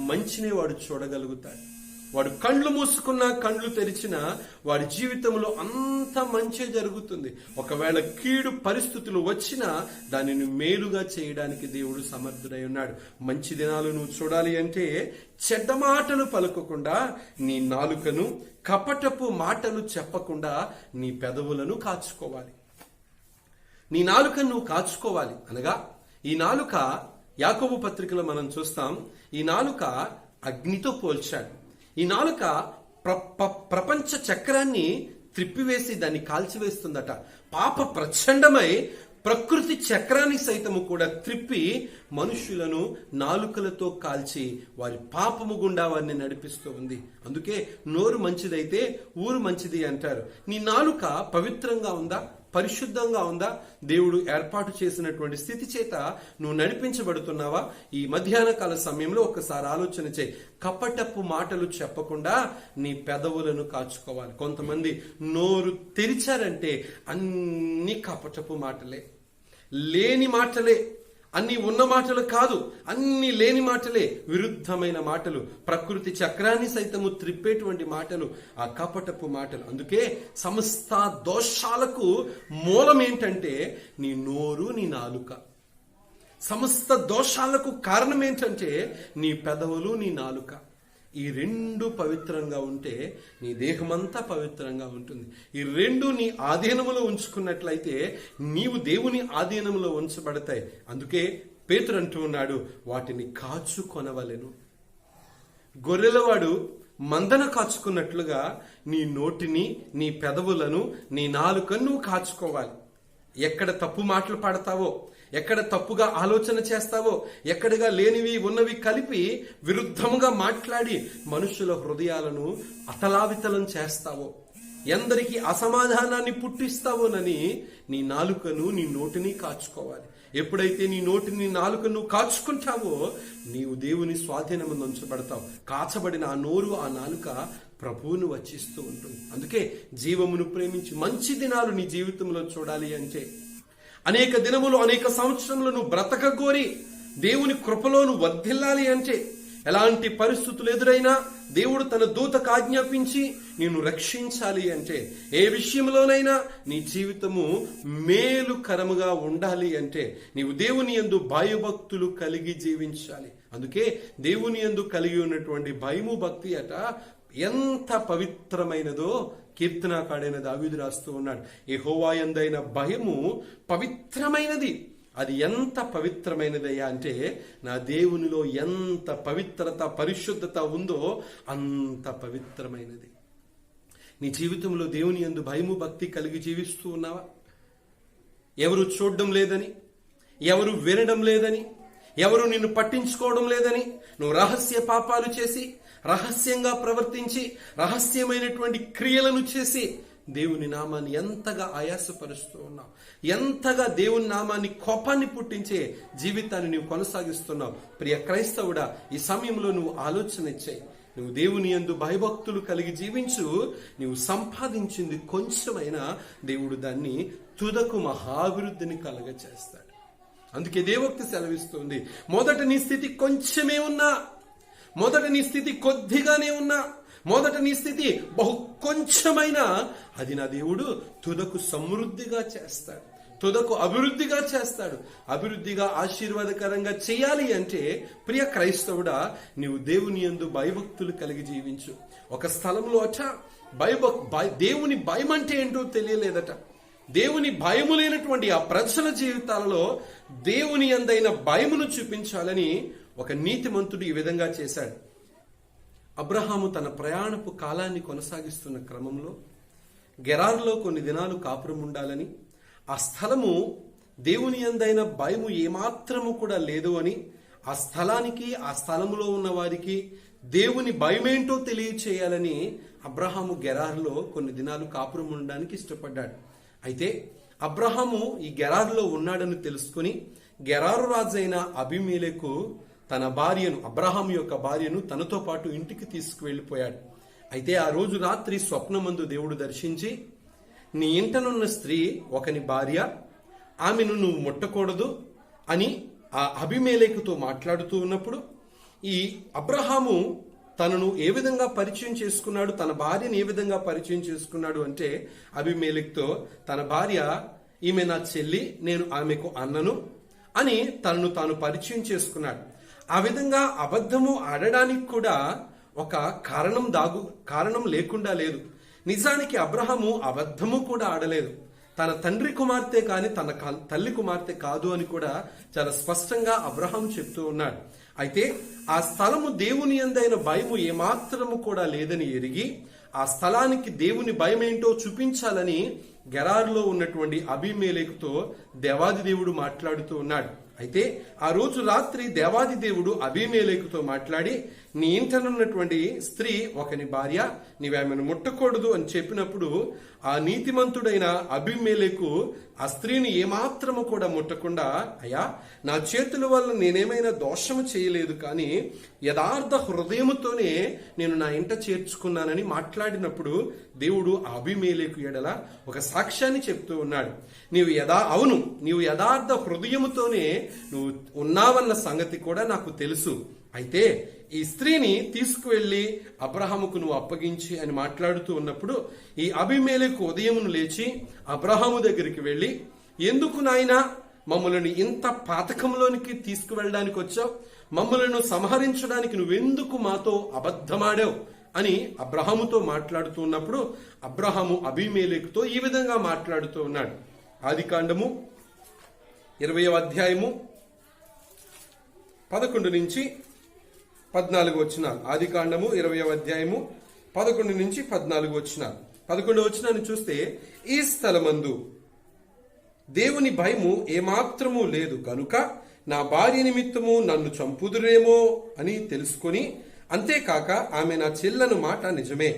మంచినే వాడు చూడగలుగుతాడు. వాడు కళ్ళు మూసుకున్నా కళ్ళు తెరిచినా వాడి జీవితంలో అంత మంచి జరుగుతుంది. ఒకవేళ కీడు పరిస్థితులు వచ్చినా దానిని మేలుగా చేయడానికి దేవుడు సమర్థుడై ఉన్నాడు. మంచి దినాలు నువ్వు చూడాలి అంటే చెడ్డ మాటలు పలుకకుండా నీ నాలుకను, కపటపు మాటలు చెప్పకుండా నీ పెదవులను కాచుకోవాలి. నీ నాలుకను నువ్వు కాచుకోవాలి అనగా, ఈ నాలుక యాకోబు పత్రికలో మనం చూస్తాం, ఈ నాలుక అగ్నితో పోల్చాడు. ఈ నాలుక ప్రపంచ చక్రాన్ని త్రిప్పివేసి దాన్ని కాల్చివేస్తుందట. పాప ప్రచండమై ప్రకృతి చక్రాన్ని సైతము కూడా త్రిప్పి మనుషులను నాలుకలతో కాల్చి వారి పాపము గుండా వారిని నడిపిస్తూ ఉంది. అందుకే నోరు మంచిదైతే ఊరు మంచిది అంటారు. నీ నాలుక పవిత్రంగా ఉందా, పరిశుద్ధంగా ఉందా? దేవుడు ఏర్పాటు చేసినటువంటి స్థితి చేత నువ్వు నడిపించబడుతున్నావా? ఈ మధ్యాహ్న కాల సమయంలో ఒక్కసారి ఆలోచన చేయి. కపటపు మాటలు చెప్పకుండా నీ పెదవులను కాచుకోవాలి. కొంతమంది నోరు తెరిచారంటే అన్ని కపటపు మాటలే, లేని మాటలే, అన్ని ఉన్న మాటలు కాదు, అన్ని లేని మాటలే, విరుద్ధమైన మాటలు, ప్రకృతి చక్రాన్ని సైతము త్రిప్పేటువంటి మాటలు, ఆ కపటపు మాటలు. అందుకే సమస్త దోషాలకు మూలం ఏంటంటే నీ నోరు, నీ నాలుక. సమస్త దోషాలకు కారణం ఏంటంటే నీ పెదవులు, నీ నాలుక. ఈ రెండు పవిత్రంగా ఉంటే నీ దేహమంతా పవిత్రంగా ఉంటుంది. ఈ రెండు నీ ఆధీనములో ఉంచుకున్నట్లయితే నీవు దేవుని ఆధీనములో ఉంచబడతాయి. అందుకే పేతురు అంటూ ఉన్నాడు, వాటిని కాచుకొనవలెను. గొర్రెలవాడు మందన కాచుకున్నట్లుగా నీ నోటిని, నీ పెదవులను, నీ నాలుకను నువ్వు కాచుకోవాలి. ఎక్కడ తప్పు మాటలు పాడతావో, ఎక్కడ తప్పుగా ఆలోచన చేస్తావో, ఎక్కడగా లేనివి ఉన్నవి కలిపి విరుద్ధముగా మాట్లాడి మనుషుల హృదయాలను అతలావితలం చేస్తావో, ఎందరికి అసమాధానాన్ని పుట్టిస్తావోనని నీ నాలుకను, నీ నోటిని కాచుకోవాలి. ఎప్పుడైతే నీ నోటిని, నీ నాలుకను కాచుకుంటావో నీవు దేవుని స్వాధీనమును ఉంచబడతావు. కాచబడిన ఆ నోరు, ఆ నాలుక ప్రభువును వచ్చిస్తూ ఉంటుంది. అందుకే జీవమును ప్రేమించి మంచి దినాలు నీ జీవితంలో చూడాలి అంటే, అనేక దినములు, అనేక సంవత్సరములు నువ్వు బ్రతకగోరి దేవుని కృపలోను వర్ధిల్లాలి అంటే, ఎలాంటి పరిస్థితులు ఎదురైనా దేవుడు తన దూతకు ఆజ్ఞాపించి నిన్ను రక్షించాలి అంటే, ఏ విషయంలోనైనా నీ జీవితము మేలుకరముగా ఉండాలి అంటే నీవు దేవుని యందు భయభక్తులు కలిగి జీవించాలి. అందుకే దేవుని యందు కలిగి ఉన్నటువంటి భయము, భక్తి అట ఎంత పవిత్రమైనదో కీర్తనాకాడైన దావీదు రాస్తూ ఉన్నాడు. యెహోవా యందైన భయము పవిత్రమైనది. అది ఎంత పవిత్రమైనదయ్యా అంటే, నా దేవునిలో ఎంత పవిత్రత, పరిశుద్ధత ఉందో అంత పవిత్రమైనది. నీ జీవితంలో దేవుని యందు భయము, భక్తి కలిగి జీవిస్తూ ఉన్నావా? ఎవరు చూడడం లేదని, ఎవరు వినడం లేదని, ఎవరు నిన్ను పట్టించుకోవడం లేదని నువ్వు రహస్య పాపాలు చేసి, రహస్యంగా ప్రవర్తించి, రహస్యమైనటువంటి క్రియలను చేసి దేవుని నామాన్ని ఎంతగా ఆయాసపరుస్తూ ఉన్నావు, ఎంతగా దేవుని నామాన్ని కోపాన్ని పుట్టించే జీవితాన్ని నువ్వు కొనసాగిస్తున్నావు. ప్రియ క్రైస్తవుడా, ఈ సమయంలో నువ్వు ఆలోచన ఇచ్చాయి. నువ్వు దేవుని యందు భయభక్తులు కలిగి జీవించు. నువ్వు సంపాదించింది కొంచెమైనా దేవుడు దాన్ని తుదకు మహాభివృద్ధిని కలగ చేస్తాడు. అందుకే దేవోక్తి సెలవిస్తుంది, మొదట నీ స్థితి కొంచెమే ఉన్నా, మొదట నీ స్థితి కొద్దిగానే ఉన్నా, మొదట నీ స్థితి బహు కొంచెమైనా అది నా దేవుడు తుదకు సమృద్ధిగా చేస్తాడు, తుదకు అభివృద్ధిగా చేస్తాడు. అభివృద్ధిగా, ఆశీర్వాదకరంగా చేయాలి అంటే ప్రియ క్రైస్తవుడా, నీవు దేవుని యందు భయభక్తులు కలిగి జీవించు. ఒక స్థలంలో దేవుని భయం అంటే ఏంటో తెలియలేదట. దేవుని భయము లేనటువంటి ఆ ప్రజల జీవితాలలో దేవుని యందైన భయమును చూపించాలని ఒక నీతిమంతుడు ఈ విధంగా చేశాడు. అబ్రహాము తన ప్రయాణపు కాలాన్ని కొనసాగిస్తున్న క్రమంలో గెరారులో కొన్ని దినాలు కాపురం ఉండాలని, ఆ స్థలము దేవుని యందైన భయము ఏమాత్రము కూడా లేదు అని, ఆ స్థలానికి, ఆ స్థలములో ఉన్న వారికి దేవుని భయమేంటో తెలియచేయాలని అబ్రహాము గెరారులో కొన్ని దినాలు కాపురం ఉండడానికి ఇష్టపడ్డాడు. అయితే అబ్రహాము ఈ గెరారులో ఉన్నాడని తెలుసుకుని గెరారు రాజైన అబీమెలెకు తన భార్యను, అబ్రహాము యొక్క భార్యను తనతో పాటు ఇంటికి తీసుకువెళ్ళిపోయాడు. అయితే ఆ రోజు రాత్రి స్వప్నమందు దేవుడు దర్శించి, నీ ఇంటనున్న స్త్రీ ఒకని భార్య, ఆమెను నువ్వు ముట్టకూడదు అని ఆ అబీమెలెకుతో మాట్లాడుతూ ఉన్నప్పుడు ఈ అబ్రహాము తనను ఏ విధంగా పరిచయం చేసుకున్నాడు, తన భార్యను ఏ విధంగా పరిచయం చేసుకున్నాడు అంటే అబీమెలెకుతో తన భార్య ఈమె నా చెల్లి, నేను ఆమెకు అన్నను అని తనను తాను పరిచయం చేసుకున్నాడు. ఆ విధంగా అబద్ధము ఆడడానికి కూడా ఒక కారణం లేకుండా లేదు. నిజానికి అబ్రహాము అబద్ధము కూడా ఆడలేదు. తన తండ్రి కుమార్తె కాని తన తల్లి కుమార్తె కాదు అని కూడా చాలా స్పష్టంగా అబ్రహాం చెప్తూ ఉన్నాడు. అయితే ఆ స్థలము దేవుని యందైన భయము ఏమాత్రము కూడా లేదని ఎరిగి ఆ స్థలానికి దేవుని భయం ఏంటో చూపించాలని గెరారులో ఉన్నటువంటి అబీమెలెకుతో దేవాది దేవుడు మాట్లాడుతూ ఉన్నాడు. అయితే ఆ రోజు రాత్రి దేవాది దేవుడు అబీమెలెకుతో మాట్లాడి, నీ ఇంటనున్నటువంటి స్త్రీ ఒకని భార్య, నీవేమను ముట్టకూడదు అని చెప్పినప్పుడు ఆ నీతిమంతుడైన అబీమెలెకు ఆ స్త్రీని ఏమాత్రము కూడా ముట్టకుండా, అయ్యా నా చేతుల వల్ల నేనేమైనా దోషము చేయలేదు, కానీ యథార్థ హృదయముతోనే నేను నా ఇంట చేర్చుకున్నానని మాట్లాడినప్పుడు దేవుడు అబీమెలెకు ఎడల ఒక సాక్ష్యాన్ని చెప్తూ ఉన్నాడు. నీవు యథార్థ హృదయముతోనే నువ్వు ఉన్నావన్న సంగతి కూడా నాకు తెలుసు. అయితే ఈ స్త్రీని తీసుకువెళ్లి అబ్రహాముకు నువ్వు అప్పగించి అని మాట్లాడుతూ ఉన్నప్పుడు ఈ అబీమెలెకు ఉదయమును లేచి అబ్రహాము దగ్గరికి వెళ్లి, ఎందుకు నాయనా మమ్మల్ని ఇంత పాతకంలోనికి తీసుకువెళ్ళడానికి వచ్చావు, మమ్మలను సంహరించడానికి నువ్వెందుకు మాతో అబద్ధమాడావు అని అబ్రహాముతో మాట్లాడుతూ ఉన్నప్పుడు అబ్రహాము అబీమెలెకుతో ఈ విధంగా మాట్లాడుతూ ఉన్నాడు. ఆదికాండము 20వ అధ్యాయము 11 నుంచి 14 వచనాలు. ఆదికాండము 20వ అధ్యాయము 11 నుంచి 14 వచనాలు. 11వ వచనాన్ని చూస్తే, ఈ స్థలమందు దేవుని భయము ఏమాత్రము లేదు కనుక నా భార్య నిమిత్తము నన్ను చంపుదురేమో అని తెలుసుకొని, అంతేకాక ఆమె నా చెల్లెను మాట నిజమే,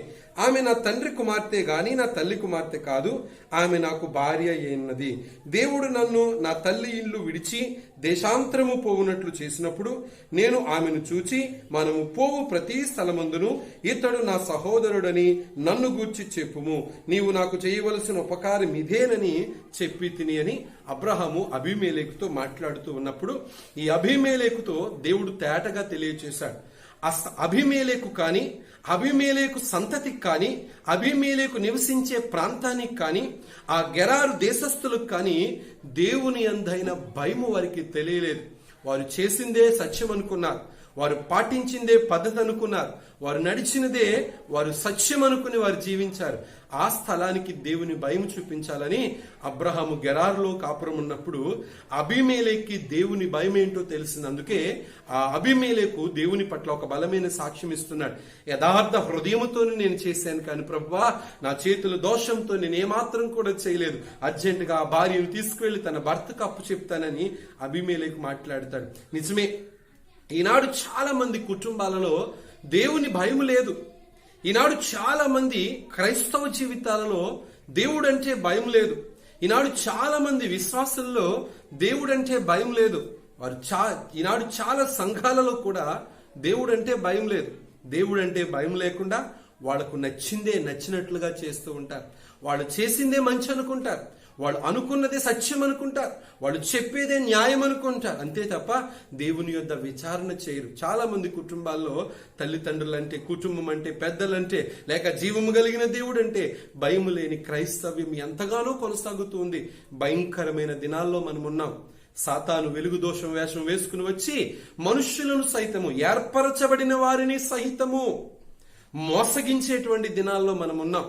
ఆమె నా తండ్రి కుమార్తె గాని నా తల్లి కుమార్తె కాదు, ఆమె నాకు భార్య అయినది. దేవుడు నన్ను నా తల్లి ఇల్లు విడిచి దేశాంతరము పోవునట్లు చేసినప్పుడు నేను ఆమెను చూచి, మనము పోవు ప్రతి స్థలమందును ఇతడు నా సహోదరుడని నన్ను గూర్చి చెప్పుము, నీవు నాకు చేయవలసిన ఉపకారం ఇదేనని చెప్పి తిని అని అబ్రహాము అబీమెలెకుతో మాట్లాడుతూ ఉన్నప్పుడు ఈ అబీమెలెకుతో దేవుడు తేటగా తెలియచేశాడు. అబీమెలెకు కానీ, అబీమెలెకు సంతతికి కానీ, అబీమెలెకు నివసించే ప్రాంతానికి కానీ, ఆ గెరారు దేశస్థులకు కానీ దేవుని యందైన భయము వారికి తెలియలేదు. వారు చేసిందే సత్యం అనుకున్నారు, వారు పాటించిందే పద్ధతి అనుకున్నారు, వారు నడిచినదే వారు సత్యం అనుకుని వారు జీవించారు. ఆ స్థలానికి దేవుని భయం చూపించాలని అబ్రహాము గెరారులో కాపురం ఉన్నప్పుడు అబీమెలెకుకి దేవుని భయం ఏంటో తెలిసినందుకే ఆ అబీమెలెకు దేవుని పట్ల ఒక బలమైన సాక్ష్యం ఇస్తున్నాడు. యథార్థ హృదయముతో నేను చేశాను, కానీ ప్రభువా నా చేతుల దోషంతో నేను ఏమాత్రం కూడా చేయలేదు, అర్జెంటుగా ఆ భార్యను తీసుకువెళ్లి తన భర్తకు అప్పు చెప్తానని అబీమెలెకు మాట్లాడతాడు. నిజమే, ఈనాడు చాలా మంది కుటుంబాలలో దేవుని భయం లేదు. ఈనాడు చాలా మంది క్రైస్తవ జీవితాలలో దేవుడంటే భయం లేదు. ఈనాడు చాలా మంది విశ్వాసుల్లో దేవుడంటే భయం లేదు. ఈనాడు చాలా సంఘాలలో కూడా దేవుడంటే భయం లేదు. దేవుడంటే భయం లేకుండా వాళ్ళకు నచ్చిందే నచ్చినట్లుగా చేస్తూ ఉంటారు. వాళ్ళు చేసిందే మంచి అనుకుంటారు, వాళ్ళు అనుకున్నదే సత్యం అనుకుంటారు, వాళ్ళు చెప్పేదే న్యాయం అనుకుంటారు, అంతే తప్ప దేవుని యొద్ద విచారణ చేయరు. చాలా మంది కుటుంబాల్లో తల్లిదండ్రులంటే, కుటుంబం అంటే, పెద్దలంటే, లేక జీవము కలిగిన దేవుడు అంటే భయం లేని క్రైస్తవ్యం ఎంతగానో కొనసాగుతుంది. భయంకరమైన దినాల్లో మనం ఉన్నాం. సాతాను వెలుగు దోషం వేషం వేసుకుని వచ్చి మనుష్యులను సైతము, ఏర్పరచబడిన వారిని సహితము మోసగించేటువంటి దినాల్లో మనం ఉన్నాం.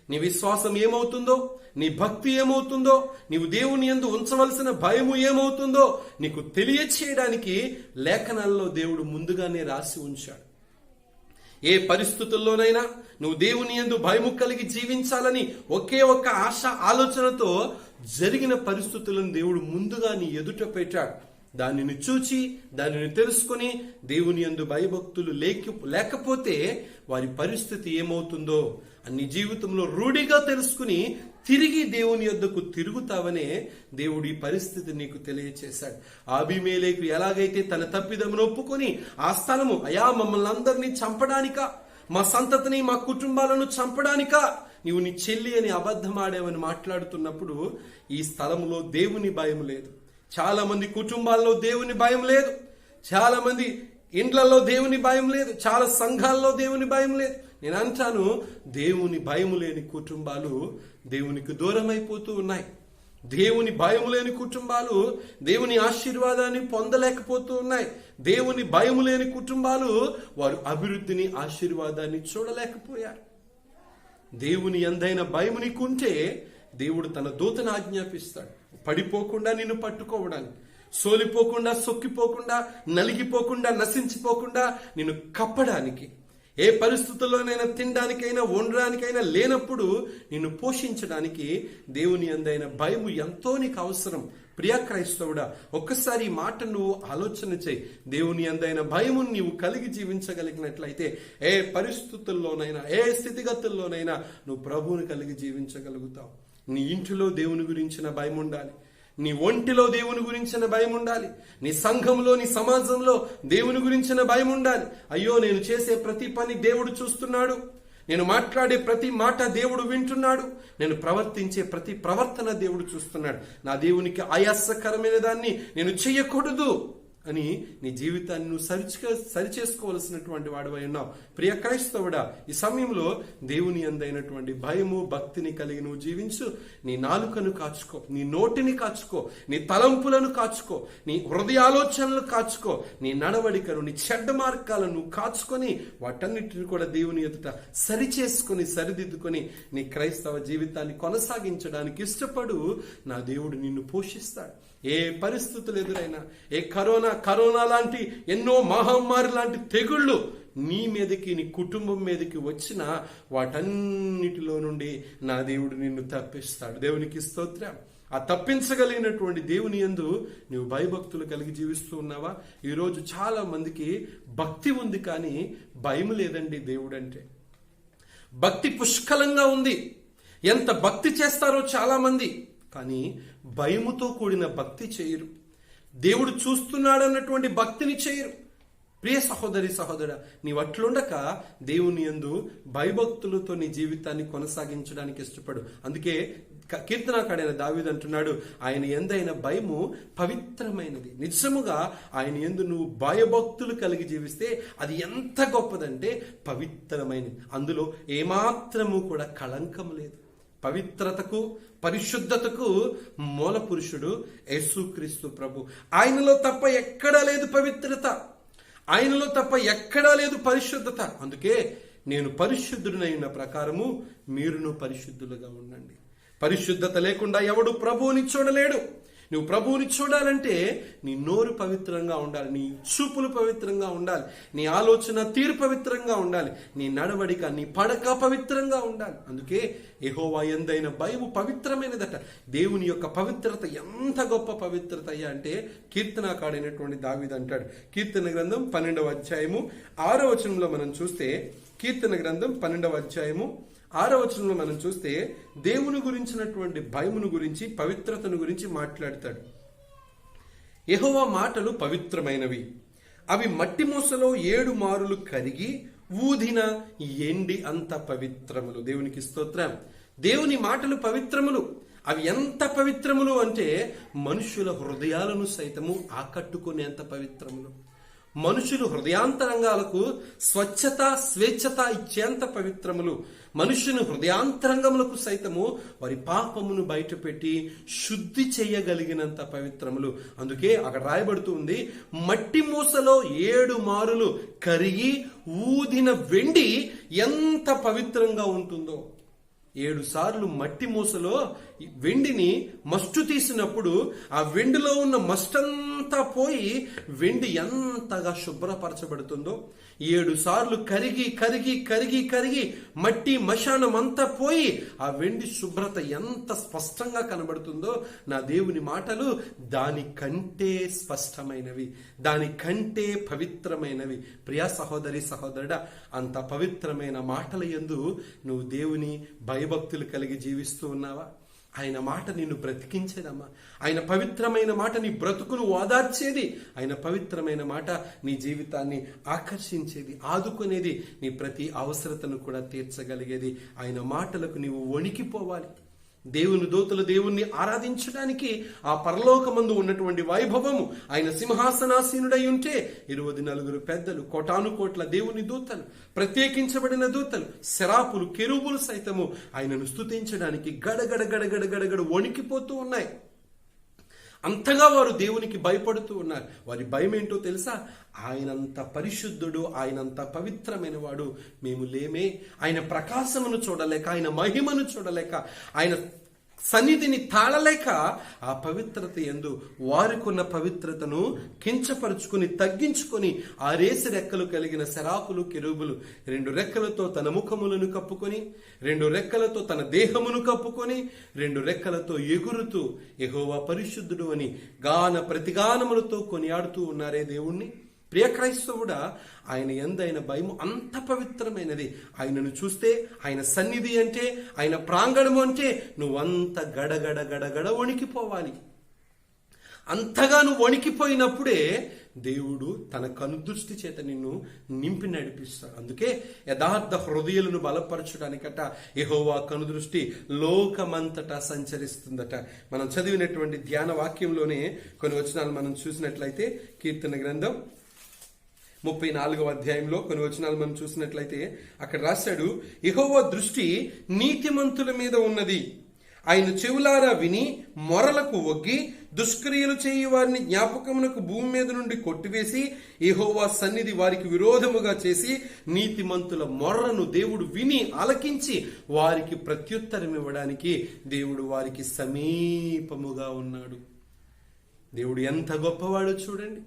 నీ విశ్వాసం ఏమవుతుందో, నీ భక్తి ఏమవుతుందో, నీవు దేవుని యందు ఉంచవలసిన భయము ఏమవుతుందో నీకు తెలియచేయడానికి లేఖనాల్లో దేవుడు ముందుగానే రాసి ఉంచాడు. ఏ పరిస్థితుల్లోనైనా నువ్వు దేవుని యందు భయము కలిగి జీవించాలని ఒకే ఒక్క ఆశ ఆలోచనతో జరిగిన పరిస్థితులను దేవుడు ముందుగా నీ ఎదుట పెట్టాడు. దానిని చూచి, దానిని తెలుసుకుని దేవుని యందు భయభక్తులు లేకపోతే వారి పరిస్థితి ఏమవుతుందో అన్ని జీవితంలో రూఢిగా తెలుసుకుని తిరిగి దేవుని యొద్దకు తిరుగుతావనే దేవుడు ఈ పరిస్థితి నీకు తెలియచేశాడు. అబీమెలెకు ఎలాగైతే తన తప్పిదమును ఒప్పుకొని ఆ స్థలము, అయా మమ్మల్ని అందరినీ చంపడానికా, మా సంతతిని మా కుటుంబాలను చంపడానికా నీవు నీ చెల్లి అని అబద్ధమాడావని మాట్లాడుతున్నప్పుడు ఈ స్థలములో దేవుని భయం లేదు. చాలా మంది కుటుంబాల్లో దేవుని భయం లేదు. చాలా మంది ఇండ్లలో దేవుని భయం లేదు, చాలా సంఘాల్లో దేవుని భయం లేదు. నేను అంటాను, దేవుని భయం లేని కుటుంబాలు దేవునికి దూరం అయిపోతూ ఉన్నాయి. దేవుని భయం లేని కుటుంబాలు దేవుని ఆశీర్వాదాన్ని పొందలేకపోతూ ఉన్నాయి. దేవుని భయం లేని కుటుంబాలు వారు అభివృద్ధిని, ఆశీర్వాదాన్ని చూడలేకపోయారు. దేవుని యందైన భయం నీకుంటే దేవుడు తన దూతను ఆజ్ఞాపిస్తాడు, పడిపోకుండా నిన్ను పట్టుకోవడానికి, సోలిపోకుండా, సొక్కిపోకుండా, నలిగిపోకుండా, నశించిపోకుండా నిన్ను కప్పడానికి. ఏ పరిస్థితుల్లోనైనా తినడానికైనా వండడానికైనా లేనప్పుడు నిన్ను పోషించడానికి దేవుని యందైన భయము ఎంతో నీకు అవసరం. ప్రియ క్రైస్తవుడా, ఒక్కసారి ఈ మాట నువ్వు ఆలోచన చేయి. దేవుని యందైన భయము నీవు కలిగి జీవించగలిగినట్లయితే ఏ పరిస్థితుల్లోనైనా, ఏ స్థితిగతుల్లోనైనా నువ్వు ప్రభువుని కలిగి జీవించగలుగుతావు. నీ ఇంటిలో దేవుని గురించిన భయం ఉండాలి, నీ ఒంటిలో దేవుని గురించిన భయం ఉండాలి, నీ సంఘంలో, నీ సమాజంలో దేవుని గురించిన భయం ఉండాలి. అయ్యో, నేను చేసే ప్రతి పని దేవుడు చూస్తున్నాడు, నేను మాట్లాడే ప్రతి మాట దేవుడు వింటున్నాడు, నేను ప్రవర్తించే ప్రతి ప్రవర్తన దేవుడు చూస్తున్నాడు, నా దేవునికి ఆయాసకరమైన దాన్ని నేను చెయ్యకూడదు అని నీ జీవితాన్ని నువ్వు సరిచేసుకోవలసినటువంటి వాడివై ఉన్నావు. ప్రియ క్రైస్తవుడా, ఈ సమయంలో దేవుని యందైనటువంటి భయము, భక్తిని కలిగి నువ్వు జీవించు. నీ నాలుకను కాచుకో, నీ నోటిని కాచుకో, నీ తలంపులను కాచుకో, నీ హృదయాలోచనలు కాచుకో, నీ నడవడికను, నీ చెడ్డ మార్గాలను నువ్వు కాచుకొని వాటన్నిటిని కూడా దేవుని ఎదుట సరిచేసుకొని, సరిదిద్దుకొని నీ క్రైస్తవ జీవితాన్ని కొనసాగించడానికి ఇష్టపడు. నా దేవుడు నిన్ను పోషిస్తాడు. ఏ పరిస్థితులు ఎదురైనా, ఏ కరోనా లాంటి ఎన్నో మహమ్మారి లాంటి తెగుళ్ళు నీ మీదకి, నీ కుటుంబం మీదకి వచ్చిన వాటన్నిటిలో నుండి నా దేవుడు నిన్ను తప్పిస్తాడు. దేవునికి స్తోత్రం. ఆ తప్పించగలిగినటువంటి దేవుని యందు నువ్వు భయభక్తులు కలిగి జీవిస్తూ ఉన్నావా? ఈరోజు చాలా మందికి భక్తి ఉంది కానీ భయం లేదండి. దేవుడు అంటే భక్తి పుష్కలంగా ఉంది, ఎంత భక్తి చేస్తారో చాలా మంది, కానీ భయముతో కూడిన భక్తి చేయరు. దేవుడు చూస్తున్నాడన్నటువంటి భక్తిని చేయరు. ప్రియ సహోదరి, సహోదరా, నీవు అట్లుండక దేవుని యందు భయభక్తులతో నీ జీవితాన్ని కొనసాగించడానికి ఇష్టపడు. అందుకే కీర్తనాకాడైన దావీదు అంటున్నాడు, ఆయన యందైన భయము పవిత్రమైనది. నిజముగా ఆయన యందు నువ్వు భయభక్తులు కలిగి జీవిస్తే అది ఎంత గొప్పదంటే పవిత్రమైనది. అందులో ఏమాత్రము కూడా కళంకం లేదు. పవిత్రతకు, పరిశుద్ధతకు మూల పురుషుడు యేసుక్రీస్తు ప్రభు. ఆయనలో తప్ప ఎక్కడా లేదు పవిత్రత, ఆయనలో తప్ప ఎక్కడా లేదు పరిశుద్ధత. అందుకే నేను పరిశుద్ధుడినైన ప్రకారము మీరును పరిశుద్ధులుగా ఉండండి. పరిశుద్ధత లేకుండా ఎవడు ప్రభువుని చూడలేడు. నువ్వు ప్రభువుని చూడాలంటే నీ నోరు పవిత్రంగా ఉండాలి, నీ చూపులు పవిత్రంగా ఉండాలి, నీ ఆలోచన తీరు పవిత్రంగా ఉండాలి, నీ నడవడిక, నీ పడక పవిత్రంగా ఉండాలి. అందుకే యెహోవా యందైన భయము పవిత్రమైనదట. దేవుని యొక్క పవిత్రత ఎంత గొప్ప పవిత్రత అయ్యా అంటే కీర్తనాకాడైనటువంటి దావీదు అంటాడు. కీర్తన గ్రంథం 12వ అధ్యాయము 6వ వచనంలో మనం చూస్తే, కీర్తన గ్రంథం 12వ అధ్యాయము 6వ వచనంలో మనం చూస్తే దేవుని గురించినటువంటి భయమును గురించి, పవిత్రతను గురించి మాట్లాడతాడు. యెహోవా మాటలు పవిత్రమైనవి, అవి మట్టి మూసలో 7 మారులు కరిగి ఊదిన ఎండి అంత పవిత్రములు. దేవునికి స్తోత్రం. దేవుని మాటలు పవిత్రములు. అవి ఎంత పవిత్రములు అంటే మనుషుల హృదయాలను సైతము ఆకట్టుకునేంత పవిత్రములు. మనుషులు హృదయాంతరంగాలకు స్వచ్ఛత, స్వేచ్ఛత ఇచ్చేంత పవిత్రములు. మనుషుని హృదయాంతరంగములకు సైతము వారి పాపమును బయటపెట్టి శుద్ధి చేయగలిగినంత పవిత్రములు. అందుకే అక్కడ రాయబడుతూ ఉంది, మట్టి మూసలో 7 మారులు కరిగి ఊదిన వెండి ఎంత పవిత్రంగా ఉంటుందో. 7 సార్లు మట్టి మూసలో వెండిని మస్టు తీసినప్పుడు ఆ వెండిలో ఉన్న మస్టంతా పోయి వెండి ఎంతగా శుభ్రపరచబడుతుందో, 7 సార్లు కరిగి కరిగి కరిగి కరిగి మట్టి మశానం అంతా పోయి ఆ వెండి శుభ్రత ఎంత స్పష్టంగా కనబడుతుందో, నా దేవుని మాటలు దానికంటే స్పష్టమైనవి, దానికంటే పవిత్రమైనవి. ప్రియా సహోదరి, సహోదరుడా, అంత పవిత్రమైన మాటల యందు నువ్వు దేవుని భయభక్తులు కలిగి జీవిస్తూ ఉన్నావా? ఆయన మాట నిన్ను బ్రతికించేదమ్మా. ఆయన పవిత్రమైన మాట నీ బ్రతుకును ఓదార్చేది. ఆయన పవిత్రమైన మాట నీ జీవితాన్ని ఆకర్షించేది, ఆదుకునేది, నీ ప్రతి అవసరతను కూడా తీర్చగలిగేది. ఆయన మాటలకు నీవు వణికిపోవాలి. దేవుని దూతలు దేవుణ్ణి ఆరాధించడానికి ఆ పరలోకమందు ఉన్నటువంటి వైభవము, ఆయన సింహాసనాసీనుడై ఉంటే 24 పెద్దలు, కోటానుకోట్ల దేవుని దూతలు, ప్రత్యేకించబడిన దూతలు, శరాపులు, కెరూబులు సైతము ఆయనను స్తుతించడానికి గడగడ గడగడ గడగడ వణికిపోతూ ఉన్నాయి. అంతగా వారు దేవునికి భయపడుతూ ఉన్నారు. వారి భయం ఏంటో తెలుసా? ఆయనంత పరిశుద్ధుడు, ఆయనంత పవిత్రమైన వాడు మేము లేమే. ఆయన ప్రకాశమును చూడలేక, ఆయన మహిమను చూడలేక, ఆయన సన్నిధిని తాళలేక ఆ పవిత్రత యందు వారికున్న పవిత్రతను కించపరుచుకుని తగ్గించుకొని ఆ రేసి రెక్కలు కలిగిన శరాపులు, కెరూబులు 2 రెక్కలతో తన ముఖములను కప్పుకొని, 2 రెక్కలతో తన దేహమును కప్పుకొని, 2 రెక్కలతో ఎగురుతూ యెహోవా పరిశుద్ధుడు అని గాన ప్రతిగానములతో కొనియాడుతూ ఉన్నారే దేవుణ్ణి. ప్రియ క్రైస్తవుడా, ఆయన యందైన భయము అంత పవిత్రమైనది. ఆయనను చూస్తే, ఆయన సన్నిధి అంటే, ఆయన ప్రాంగణము అంటే నువ్వంత గడగడ గడగడ వణికిపోవాలి. అంతగా నువ్వు వణికిపోయినప్పుడే దేవుడు తన కనుదృష్టి చేత నిన్ను నింపి నడిపిస్తాడు. అందుకే యథార్థ హృదయాలను బలపరచడానికట యెహోవా కనుదృష్టి లోకమంతటా సంచరిస్తుందట. మనం చదివినటువంటి ధ్యాన వాక్యంలోనే కొన్ని వచనాలు మనం చూసినట్లయితే, కీర్తన గ్రంథం 34వ అధ్యాయంలో కొన్ని వచనాలు మనం చూసినట్లయితే అక్కడ రాశాడు, యెహోవా దృష్టి నీతిమంతుల మీద ఉన్నది, ఆయన చెవులారా విని మొరలకు ఒగ్గి దుష్క్రియలు చేయి వారిని జ్ఞాపకమునకు భూమి మీద నుండి కొట్టివేసి యెహోవా సన్నిధి వారికి విరోధముగా చేసి నీతిమంతుల మొర్రను దేవుడు విని ఆలకించి వారికి ప్రత్యుత్తరం ఇవ్వడానికి దేవుడు వారికి సమీపముగా ఉన్నాడు. దేవుడు ఎంత గొప్పవాడో చూడండి.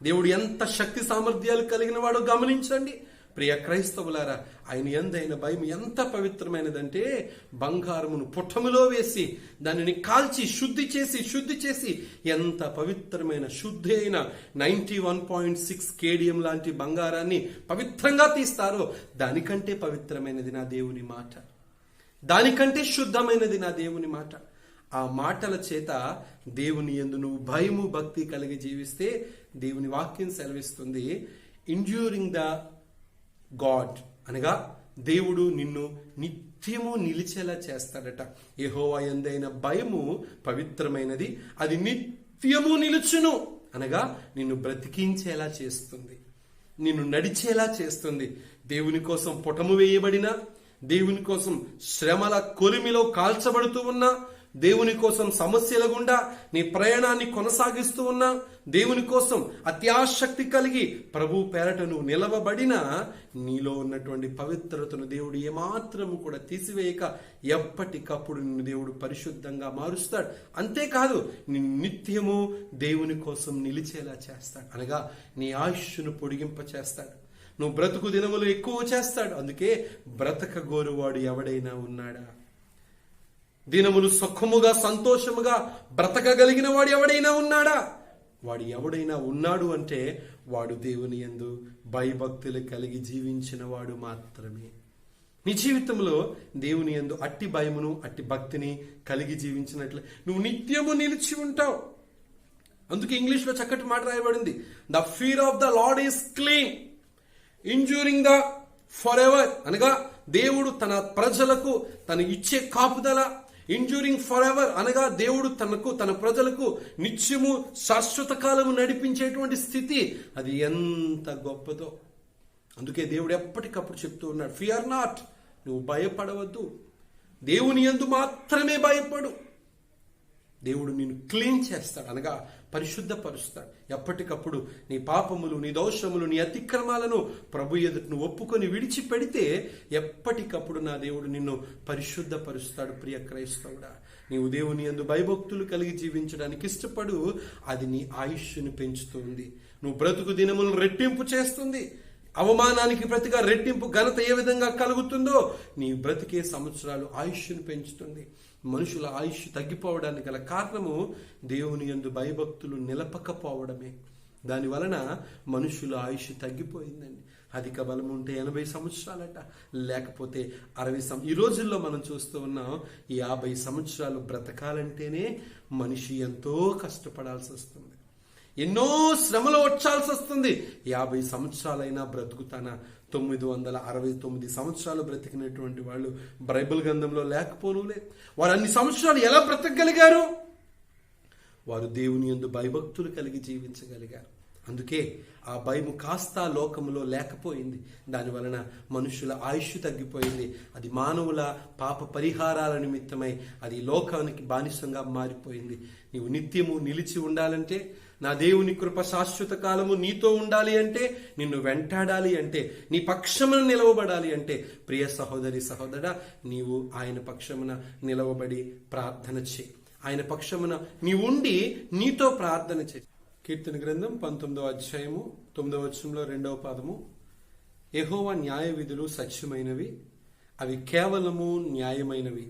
దేవుడు ఎంత శక్తి సామర్థ్యాలు కలిగిన వాడో గమనించండి. ప్రియ క్రైస్తవులారా, ఆయన యందైన భయం ఎంత పవిత్రమైనదంటే బంగారమును పుట్టములో వేసి దానిని కాల్చి శుద్ధి చేసి ఎంత పవిత్రమైన శుద్ధి అయిన 91.6 కేడియం లాంటి బంగారాన్ని పవిత్రంగా తీస్తారో దానికంటే పవిత్రమైనది నా దేవుని మాట, దానికంటే శుద్ధమైనది నా దేవుని మాట. ఆ మాటల చేత దేవుని యందు నువ్వు భయము భక్తి కలిగి జీవిస్తే దేవుని వాక్యం సెలవిస్తుంది, ఎండ్యూరింగ్ ద గాడ్ అనగా దేవుడు నిన్ను నిత్యము నిలిచేలా చేస్తాడట. యెహోవా యందైన భయము పవిత్రమైనది, అది నిత్యము నిలుచును అనగా నిన్ను బ్రతికించేలా చేస్తుంది, నిన్ను నడిచేలా చేస్తుంది. దేవుని కోసం పుటము వేయబడిన, దేవుని కోసం శ్రమల కొలిమిలో కాల్చబడుతూ ఉన్నా, దేవుని కోసం సమస్యల గుండా నీ ప్రయాణాన్ని కొనసాగిస్తూ ఉన్నా, దేవుని కోసం అత్యాశక్తి కలిగి ప్రభు పేరట నువ్వు నిలవబడిన నీలో ఉన్నటువంటి పవిత్రతను దేవుడు ఏమాత్రము కూడా తీసివేయక ఎప్పటికప్పుడు నిన్ను దేవుడు పరిశుద్ధంగా మారుస్తాడు. అంతేకాదు నిన్ను నిత్యము దేవుని కోసం నిలిచేలా చేస్తాడు, అనగా నీ ఆయుష్ను పొడిగింప చేస్తాడు, నువ్వు బ్రతుకు దినములు ఎక్కువ చేస్తాడు. అందుకే బ్రతక గోరువాడు ఎవడైనా ఉన్నాడా? దినములు సుఖముగా సంతోషముగా బ్రతకగలిగిన వాడు ఎవడైనా ఉన్నాడా? వాడు ఎవడైనా ఉన్నాడు అంటే వాడు దేవుని యందు భయభక్తులు కలిగి జీవించిన వాడు మాత్రమే. నీ జీవితంలో దేవుని యందు అట్టి భయమును అట్టి భక్తిని కలిగి జీవించినట్లే నువ్వు నిత్యము నిలిచి ఉంటావు. అందుకే ఇంగ్లీష్లో చక్కటి మాట రాయబడింది, the fear of the lord is clean enduring the for ever అనగా దేవుడు తన ప్రజలకు తను ఇచ్చే కాపుదల, ఎండ్యూరింగ్ ఫర్ ఎవర్ అనగా దేవుడు తన ప్రజలకు నిత్యము శాశ్వత కాలము నడిపించేటువంటి స్థితి, అది ఎంత గొప్పదో. అందుకే దేవుడు ఎప్పటికప్పుడు చెప్తూ ఉన్నాడు, ఫియర్ నాట్, నువ్వు భయపడవద్దు, దేవుని యందు మాత్రమే భయపడు. దేవుడు నిన్ను క్లీన్ చేస్తాడు అనగా పరిశుద్ధపరుస్తాడు. ఎప్పటికప్పుడు నీ పాపములు, నీ దోషములు, నీ అతిక్రమాలను ప్రభు ఎదుట నువ్వు ఒప్పుకొని విడిచిపెడితే ఎప్పటికప్పుడు నా దేవుడు నిన్ను పరిశుద్ధపరుస్తాడు. ప్రియ క్రైస్తవుడా, నీవు దేవుని యందు భయభక్తులు కలిగి జీవించడానికి ఇష్టపడు, అది నీ ఆయుష్ను పెంచుతుంది, నువ్వు బ్రతుకు దినములను రెట్టింపు చేస్తుంది. అవమానానికి ప్రతిగా రెట్టింపు ఘనత ఏ విధంగా కలుగుతుందో నీ బ్రతికే సంవత్సరాలు ఆయుష్ను పెంచుతుంది. మనుషుల ఆయుష్ తగ్గిపోవడానికి గల కారణము దేవుని యందు భయభక్తులు నిలపకపోవడమే. దాని వలన మనుషుల ఆయుష్ తగ్గిపోయిందండి. అధిక బలం ఉంటే 80 సంవత్సరాలట, లేకపోతే 60. ఈ రోజుల్లో మనం చూస్తూ ఉన్నాం, ఈ 50 సంవత్సరాలు బ్రతకాలంటేనే మనిషి ఎంతో కష్టపడాల్సి వస్తుంది. ఎన్నో శ్రమలు వచ్చాల్సి వస్తుంది. 50 సంవత్సరాలైనా బ్రతుకుతానా? 969 సంవత్సరాలు బ్రతికినటువంటి వాళ్ళు బైబిల్ గ్రంథంలో లేకపోనులే. వారు అన్ని సంవత్సరాలు ఎలా బ్రతకగలిగారు? వారు దేవుని యందు భయభక్తులు కలిగి జీవించగలిగారు. అందుకే ఆ భయము కాస్త లోకములో లేకపోయింది. దాని వలన మనుషుల ఆయుష్ తగ్గిపోయింది. అది మానవుల పాప పరిహారాల నిమిత్తమై అది లోకానికి బానిసంగా మారిపోయింది. నీవు నిత్యము నిలిచి ఉండాలంటే, నా దేవుని కృప శాశ్వత కాలము నీతో ఉండాలి అంటే, నిన్ను వెంటాడాలి అంటే, నీ పక్షమున నిలవబడాలి అంటే, ప్రియ సహోదరి సహోదరా, నీవు ఆయన పక్షమున నిలవబడి ప్రార్థన చేయి. ఆయన పక్షమున నీవుండి నీతో ప్రార్థన చేయి. కీర్తన గ్రంథం 19వ అధ్యాయము 9వ వచనంలో 2వ పాదము, యెహోవా న్యాయ విధులు సత్యమైనవి, అవి కేవలము న్యాయమైనవి.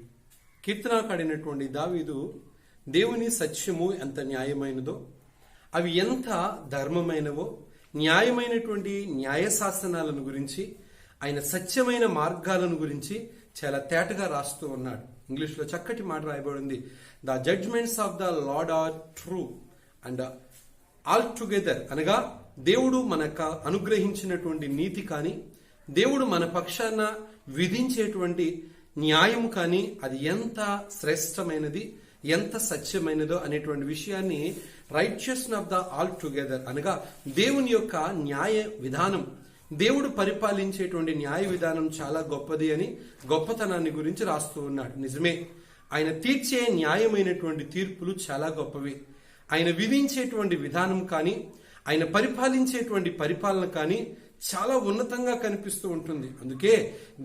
కీర్తనకాడినటువంటి దావీదు దేవుని సత్యము ఎంత న్యాయమైనదో, అవి ఎంత ధర్మమైనవో, న్యాయమైనటువంటి న్యాయశాసనాలను గురించి, ఆయన సత్యమైన మార్గాలను గురించి చాలా తేటగా రాస్తూ ఉన్నాడు. ఇంగ్లీష్లో చక్కటి మాట రాయబడింది, the judgements of the lord are true and altogether. అనగా దేవుడు మనకు అనుగ్రహించినటువంటి నీతి కానీ, దేవుడు మన పక్షాన విధించేటువంటి న్యాయం కానీ అది ఎంత శ్రేష్టమైనది, ఎంత సత్యమైనదో అనేటువంటి విషయాన్ని righteousness of the all together అనగా దేవుని యొక్క న్యాయ విధానం, దేవుడు పరిపాలించేటువంటి న్యాయ విధానం చాలా గొప్పది అని గొప్పతనాన్ని గురించి రాస్తూ ఉన్నాడు. నిజమే, ఆయన తీర్చే న్యాయమైనటువంటి తీర్పులు చాలా గొప్పవి. ఆయన విధించేటువంటి విధానం కానీ, ఆయన పరిపాలించేటువంటి పరిపాలన కానీ చాలా ఉన్నతంగా కనిపిస్తూ ఉంటుంది. అందుకే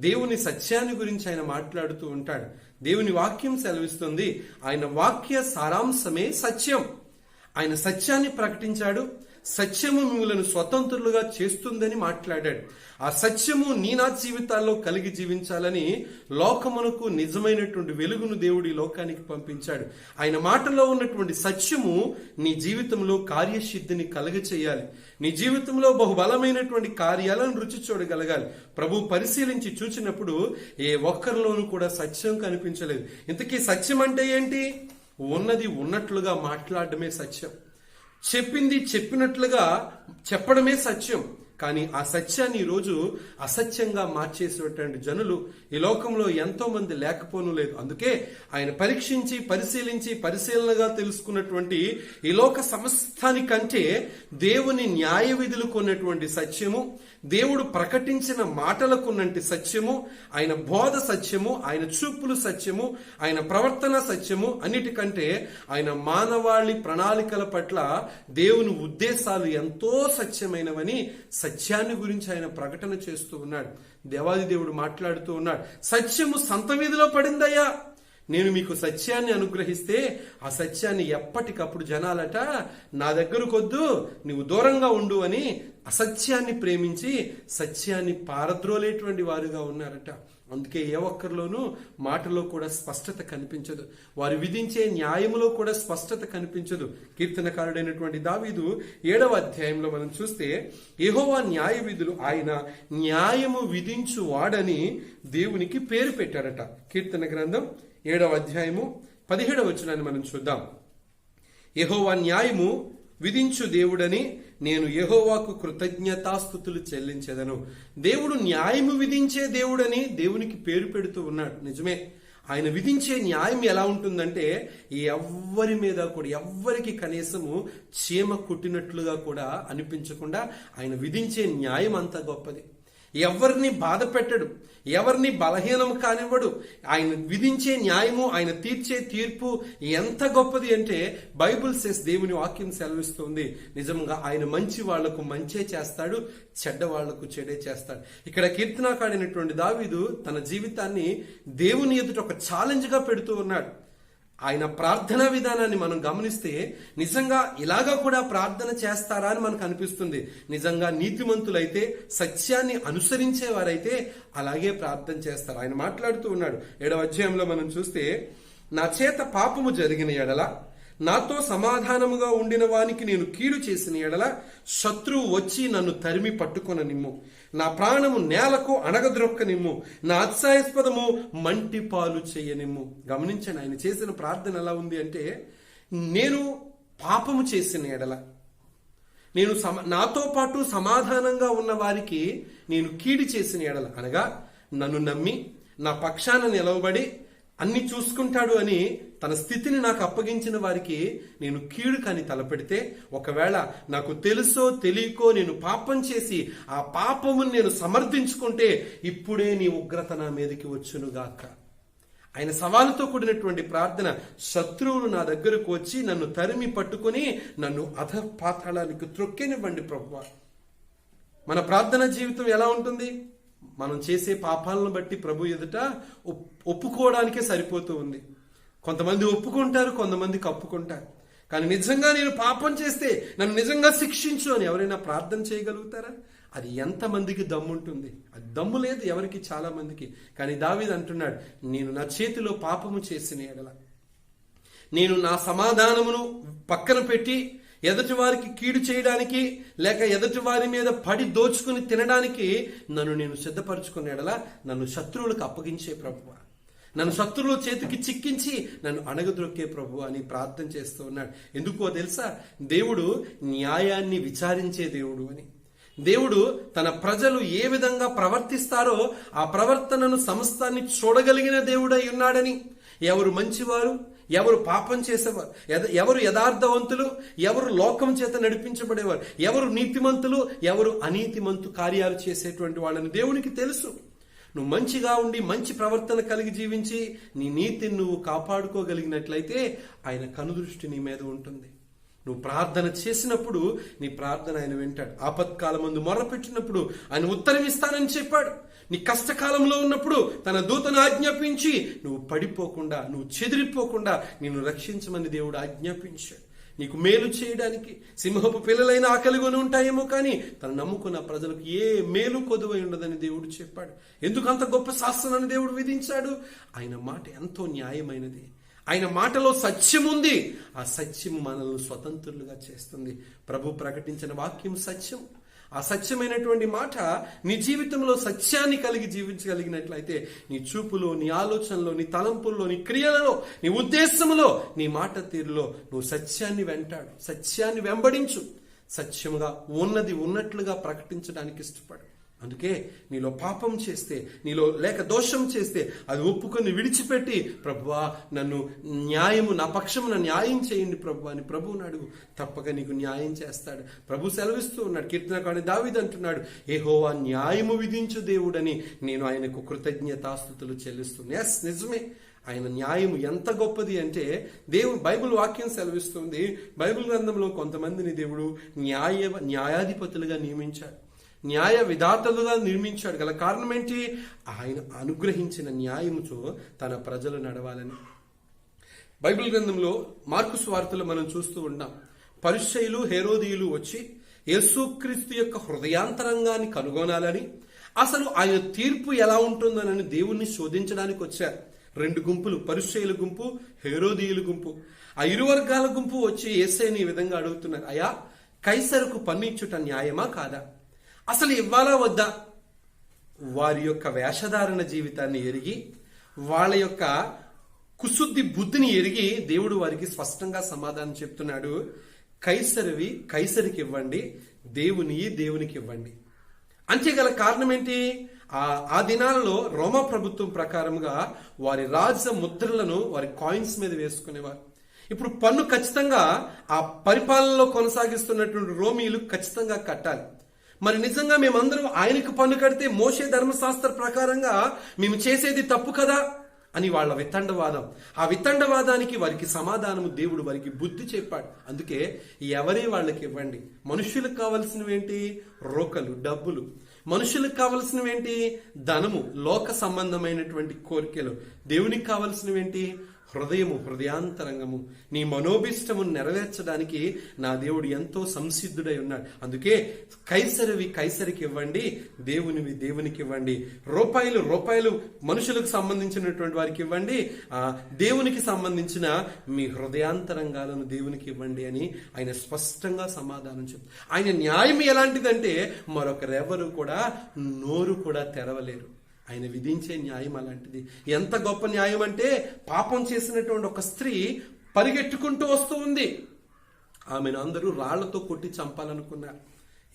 దేవుని సత్యాన్ని గురించి ఆయన మాట్లాడుతూ ఉంటాడు. దేవుని వాక్యం సెలవిస్తుంది, ఆయన వాక్య సారాంశమే సత్యం. ఆయన సత్యాన్ని ప్రకటించాడు. సత్యము మిమ్మలను స్వతంత్రులుగా చేస్తుందని మాట్లాడాడు. ఆ సత్యము నీ నా జీవితాల్లో కలిగి జీవించాలని లోకమునకు నిజమైనటువంటి వెలుగును దేవుడు ఈ లోకానికి పంపించాడు. ఆయన మాటలో ఉన్నటువంటి సత్యము నీ జీవితంలో కార్యసిద్ధిని కలగచేయాలి. నీ జీవితంలో బహుబలమైనటువంటి కార్యాలను రుచి చూడగలగాలి. ప్రభు పరిశీలించి చూచినప్పుడు ఏ ఒక్కరిలోనూ కూడా సత్యం కనిపించలేదు. ఇంతకీ సత్యం అంటే ఏంటి? ఉన్నది ఉన్నట్లుగా మాట్లాడడమే సత్యం. చెప్పింది చెప్పినట్లుగా చెప్పడమే సత్యం. కానీ ఆ సత్యాన్ని ఈరోజు అసత్యంగా మార్చేసేటువంటి జనులు ఈ లోకంలో ఎంతో మంది లేకపోను లేదు. అందుకే ఆయన పరీక్షించి పరిశీలించి పరిశీలనగా తెలుసుకున్నటువంటి ఈ లోక సమస్తానికంటే దేవుని న్యాయ విధులకు ఉన్నటువంటి సత్యము, దేవుడు ప్రకటించిన మాటలకు ఉన్నంటి సత్యము, ఆయన బోధ సత్యము, ఆయన చూపులు సత్యము, ఆయన ప్రవర్తన సత్యము, అన్నిటికంటే ఆయన మానవాళి ప్రణాళికల పట్ల దేవుని ఉద్దేశాలు ఎంతో సత్యమైనవని సత్యాన్ని గురించి ఆయన ప్రకటన చేస్తూ ఉన్నాడు. దేవాది దేవుడు మాట్లాడుతూ ఉన్నాడు, సత్యము సంత వీధిలో పడిందయ్యా, నేను మీకు సత్యాన్ని అనుగ్రహిస్తే ఆ సత్యాన్ని ఎప్పటికప్పుడు జనాలట నా దగ్గరకొద్దు, నువ్వు దూరంగా ఉండు అని అసత్యాన్ని ప్రేమించి సత్యాన్ని పారద్రోలేటువంటి వారుగా ఉన్నారట. అందుకే ఏ ఒక్కరిలోనూ మాటలో కూడా స్పష్టత కనిపించదు, వారు విధించే న్యాయములో కూడా స్పష్టత కనిపించదు. కీర్తనకారుడైనటువంటి దావీదు 7వ అధ్యాయంలో మనం చూస్తే, యెహోవా న్యాయ విధులు, ఆయన న్యాయము విధించు వాడని దేవునికి పేరు పెట్టాడట. కీర్తన గ్రంథం 7వ అధ్యాయము 17వ వచనాన్ని మనం చూద్దాం. యెహోవా న్యాయము విధించు దేవుడని నేను యెహోవాకు కృతజ్ఞతాస్తుతులు చెల్లించెదను. దేవుడు న్యాయము విధించే దేవుడని దేవునికి పేరు పెడుతూ ఉన్నాడు. నిజమే, ఆయన విధించే న్యాయం ఎలా ఉంటుందంటే ఎవ్వరి మీద కూడా, ఎవ్వరికి కనీసము చీమ కుట్టినట్లుగా కూడా అనిపించకుండా ఆయన విధించే న్యాయం అంత గొప్పది. ఎవరిని బాధ పెట్టడు, ఎవరిని బలహీనం కానివ్వడు. ఆయన విధించే న్యాయము, ఆయన తీర్చే తీర్పు ఎంత గొప్పది అంటే బైబిల్ సేస్, దేవుని వాక్యం సెలవిస్తుంది, నిజంగా ఆయన మంచి వాళ్లకు మంచే చేస్తాడు, చెడ్డ వాళ్లకు చెడే చేస్తాడు. ఇక్కడ కీర్తనకాడినటువంటి దావీదు తన జీవితాన్ని దేవుని ఎదుట ఒక ఛాలెంజ్ గా పెడుతూ ఉన్నాడు. ఆయన ప్రార్థనా విధానాన్ని మనం గమనిస్తే నిజంగా ఇలాగా కూడా ప్రార్థన చేస్తారా అని మనకు అనిపిస్తుంది. నిజంగా నీతిమంతులైతే, సత్యాన్ని అనుసరించేవారైతే అలాగే ప్రార్థన చేస్తారు. ఆయన మాట్లాడుతూ ఉన్నాడు 7వ అధ్యాయంలో మనం చూస్తే, నా చేత పాపము జరిగిన ఎడల, నాతో సమాధానముగా ఉండిన వానికి నేను కీడు చేసిన ఎడల, శత్రువు వచ్చి నన్ను తరిమి పట్టుకొన నిమ్ము, నా ప్రాణము నేలకు అణగద్రొక్క నిమ్ము, నా అత్యాస్పదము మంటి పాలు చేయనిమ్ము. గమనించండి, ఆయన చేసిన ప్రార్థన ఎలా ఉంది అంటే, నేను పాపము చేసిన ఎడల, నేను నాతో పాటు సమాధానంగా ఉన్న వారికి నేను కీడు చేసిన ఎడల, అనగా నన్ను నమ్మి నా పక్షాన నిలవబడి అన్ని చూసుకుంటాడు అని తన స్థితిని నాకు అప్పగించిన వారికి నేను కీడు కాని తలపెడితే, ఒకవేళ నాకు తెలుసో తెలియకో నేను పాపం చేసి ఆ పాపమును నేను సమర్థించుకుంటే ఇప్పుడే నీ ఉగ్రత నా మీదకి వచ్చునుగాక. ఆయన సవాలుతో కూడినటువంటి ప్రార్థన. శత్రువులు నా దగ్గరకు వచ్చి నన్ను తరిమి పట్టుకుని నన్ను అధపాతాళానికి త్రొక్కేనివ్వండి ప్రభువా. మన ప్రార్థన జీవితం ఎలా ఉంటుంది? మనం చేసే పాపాలను బట్టి ప్రభు ఎదుట ఒప్పుకోవడానికే సరిపోతూ ఉంది. కొంతమంది ఒప్పుకుంటారు, కొంతమంది కప్పుకుంటారు. కానీ నిజంగా నేను పాపం చేస్తే నన్ను నిజంగా శిక్షించు అని ఎవరైనా ప్రార్థన చేయగలుగుతారా? అది ఎంతమందికి దమ్ముంటుంది? అది దమ్ము లేదు ఎవరికి, చాలా మందికి. కానీ దావీదు అంటున్నాడు, నేను నా చేతిలో పాపము చేసిన ఎడల, నేను నా సమాధానమును పక్కన పెట్టి ఎదుటి వారికి కీడు చేయడానికి లేక ఎదుటి వారి మీద పడి దోచుకుని తినడానికి నన్ను నేను సిద్ధపరచుకునే ఎడల నన్ను శత్రువులకు అప్పగించే ప్రభువా, నన్ను శత్రువుల చేతికి చిక్కించి నన్ను అణగద్రొక్కే ప్రభు అని ప్రార్థన చేస్తూ ఉన్నాడు. ఎందుకో తెలుసా? దేవుడు న్యాయాన్ని విచారించే దేవుడు అని. దేవుడు తన ప్రజలు ఏ విధంగా ప్రవర్తిస్తారో ఆ ప్రవర్తనను సమస్తాన్ని చూడగలిగిన దేవుడై ఉన్నాడని. ఎవరు మంచివారు, ఎవరు పాపం చేసేవారు, ఎవరు యథార్థవంతులు, ఎవరు లోకం చేత నడిపించబడేవారు, ఎవరు నీతిమంతులు, ఎవరు అనీతిమంతు కార్యాలు చేసేటువంటి వాళ్ళని దేవునికి తెలుసు. నువ్వు మంచిగా ఉండి మంచి ప్రవర్తన కలిగి జీవించి నీ నీతిని నువ్వు కాపాడుకోగలిగినట్లయితే ఆయన కనుదృష్టి నీ మీద ఉంటుంది. నువ్వు ప్రార్థన చేసినప్పుడు నీ ప్రార్థన ఆయన వింటాడు. ఆపత్కాలమందు మొర్రపెట్టినప్పుడు ఆయన ఉత్తరం ఇస్తానని చెప్పాడు. నీ కష్టకాలంలో ఉన్నప్పుడు తన దూతను ఆజ్ఞాపించి నువ్వు పడిపోకుండా, నువ్వు చెదిరిపోకుండా నిన్ను రక్షించమని దేవుడు ఆజ్ఞాపించాడు. నీకు మేలు చేయడానికి. సింహపు పిల్లలైన ఆకలిగొని ఉంటాయేమో కానీ తను నమ్ముకున్న ప్రజలకు ఏ మేలు కొదువై ఉండదని దేవుడు చెప్పాడు. ఎందుకు అంత గొప్ప శాస్త్రాన్ని దేవుడు విధించాడు? ఆయన మాట ఎంతో న్యాయమైనది. ఆయన మాటలో సత్యం ఉంది. ఆ సత్యం మనల్ని స్వతంత్రులుగా చేస్తుంది. ప్రభు ప్రకటించిన వాక్యం సత్యం. ఆ సత్యమైనటువంటి మాట నీ జీవితంలో సత్యాన్ని కలిగి జీవించగలిగినట్లయితే నీ చూపులో, నీ ఆలోచనలో, నీ తలంపుల్లో, నీ క్రియలలో, నీ ఉద్దేశంలో, నీ మాట తీరులో నువ్వు సత్యాన్ని వెంటాడు, సత్యాన్ని వెంబడించు. సత్యముగా ఉన్నది ఉన్నట్లుగా ప్రకటించడానికి ఇష్టపడు. అందుకే నీలో పాపం చేస్తే, నీలో లేక దోషం చేస్తే అది ఒప్పుకొని విడిచిపెట్టి, ప్రభువా నన్ను న్యాయము, నా పక్షమున న్యాయం చేయండి ప్రభు అని ప్రభువుని అడుగు. తప్పక నీకు న్యాయం చేస్తాడు. ప్రభు సెలవిస్తూ ఉన్నాడు. కీర్తనకారుడు దావీదు అంటున్నాడు, యెహోవా న్యాయము విధించు దేవుడని నేను ఆయనకు కృతజ్ఞతాస్తుతులు చెల్లిస్తున్నాను. ఎస్, నిజమే. ఆయన న్యాయం ఎంత గొప్పది అంటే బైబిల్ వాక్యం సెలవిస్తుంది. బైబిల్ గ్రంథంలో కొంతమందిని దేవుడు న్యాయాధిపతులుగా నియమించాడు, న్యాయ విధాతలుగా నిర్మించాడు. గల కారణం ఏంటి? ఆయన అనుగ్రహించిన న్యాయముతో తన ప్రజలు నడవాలని. బైబిల్ గ్రంథంలో మార్కు సువార్తలో మనం చూస్తూ ఉన్నాం. పరిసయ్యులు, హేరోదీయులు వచ్చి యేసుక్రీస్తు యొక్క హృదయాంతరంగాన్ని కనుగొనాలని, అసలు ఆయన తీర్పు ఎలా ఉంటుందనని దేవుణ్ణి శోధించడానికి వచ్చారు. రెండు గుంపులు, పరిసయ్యుల గుంపు, హేరోదీయుల గుంపు. ఆ ఇరు వర్గాల గుంపు వచ్చి యేసయ్యని ఈ విధంగా అడుగుతున్నారు, అయ్యా కైసరుకు పన్నిచ్చుట న్యాయమా కాదా? అసలు ఇవ్వాలా వద్దా? వారి యొక్క వేషధారణ జీవితాన్ని ఎరిగి, వాళ్ళ యొక్క కుశుద్ధి బుద్ధిని ఎరిగి దేవుడు వారికి స్పష్టంగా సమాధానం చెప్తున్నాడు. కైసరివి కైసరికి ఇవ్వండి, దేవునికి ఇవ్వండి. అంతేగల కారణం ఏంటి? ఆ దినాలలో రోమా ప్రభుత్వం ప్రకారంగా వారి రాజ ముద్రలను వారి కాయిన్స్ మీద వేసుకునేవారు. ఇప్పుడు పన్ను ఖచ్చితంగా ఆ పరిపాలనలో కొనసాగిస్తున్నటువంటి రోమీలు ఖచ్చితంగా కట్టాలి. మరి నిజంగా మేమందరం ఆయనకు పన్ను కడితే మోషే ధర్మశాస్త్ర ప్రకారంగా మేము చేసేది తప్పు కదా అని వాళ్ళ వితండవాదం. ఆ వితండవాదానికి వారికి సమాధానము దేవుడు వారికి బుద్ధి చెప్పాడు. అందుకే ఎవరి వాళ్ళకి ఇవ్వండి. మనుష్యులకు కావలసినవేంటి? రోకలు, డబ్బులు. మనుషులకు కావలసినవేంటి? ధనము, లోక సంబంధమైనటువంటి కోరికలు. దేవునికి కావలసినవేంటి? హృదయము, హృదయాంతరంగము. నీ మనోభిష్టము నెరవేర్చడానికి నా దేవుడు ఎంతో సంసిద్ధుడై ఉన్నాడు. అందుకే కైసరివి కైసరికి ఇవ్వండి, దేవునికి ఇవ్వండి. రూపాయలు మనుషులకు సంబంధించినటువంటి వారికి ఇవ్వండి, దేవునికి సంబంధించిన మీ హృదయాంతరంగాలను దేవునికి ఇవ్వండి అని ఆయన స్పష్టంగా సమాధానం చెప్తారు. ఆయన న్యాయం ఎలాంటిదంటే మరొకరెవరు కూడా నోరు కూడా తెరవలేరు. ఆయన విధించే న్యాయం అలాంటిది. ఎంత గొప్ప న్యాయం అంటే, పాపం చేసినటువంటి ఒక స్త్రీ పరిగెట్టుకుంటూ వస్తూ ఉంది. ఆమెను అందరూ రాళ్లతో కొట్టి చంపాలనుకున్నారు.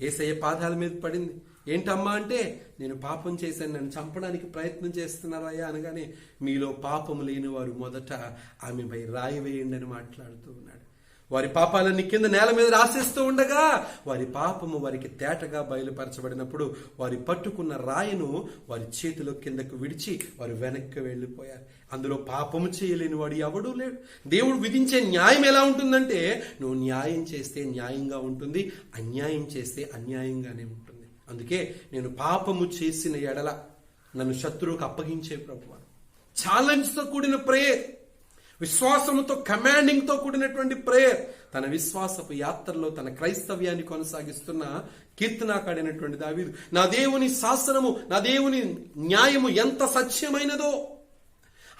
యేసయ్య పాదాల మీద పడింది. ఏంటమ్మా అంటే, నేను పాపం చేశాను, నన్ను చంపడానికి ప్రయత్నం చేస్తున్నారయ్యా అనగానే, మీలో పాపము లేని వారు మొదట ఆమెపై రాయి వేయండి అని మాట్లాడుతూ ఉన్నాడు. వారి పాపాలన్నీ కింద నేల మీద రాసేస్తూ ఉండగా వారి పాపము వారికి తేటగా బయలుపరచబడినప్పుడు వారి పట్టుకున్న రాయిను వారి చేతిలో కిందకు విడిచి వారు వెనక్కి వెళ్ళిపోయారు. అందులో పాపము చేయలేని వాడు ఎవడూ లేడు. దేవుడు విధించే న్యాయం ఎలా ఉంటుందంటే, నువ్వు న్యాయం చేస్తే న్యాయంగా ఉంటుంది, అన్యాయం చేస్తే అన్యాయంగానే ఉంటుంది. అందుకే నేను పాపము చేసిన ఎడల నన్ను శత్రువుకు అప్పగించే ప్రభువా. ఛాలెంజ్తో కూడిన ప్రేయర్, విశ్వాసముతో కమాండింగ్తో కూడినటువంటి ప్రేయర్. తన విశ్వాసపు యాత్రలో తన క్రైస్తవ్యాన్ని కొనసాగిస్తున్న కీర్తనాకాడైనటువంటి దావీదు, నా దేవుని శాసనము, నా దేవుని న్యాయము ఎంత సత్యమైనదో,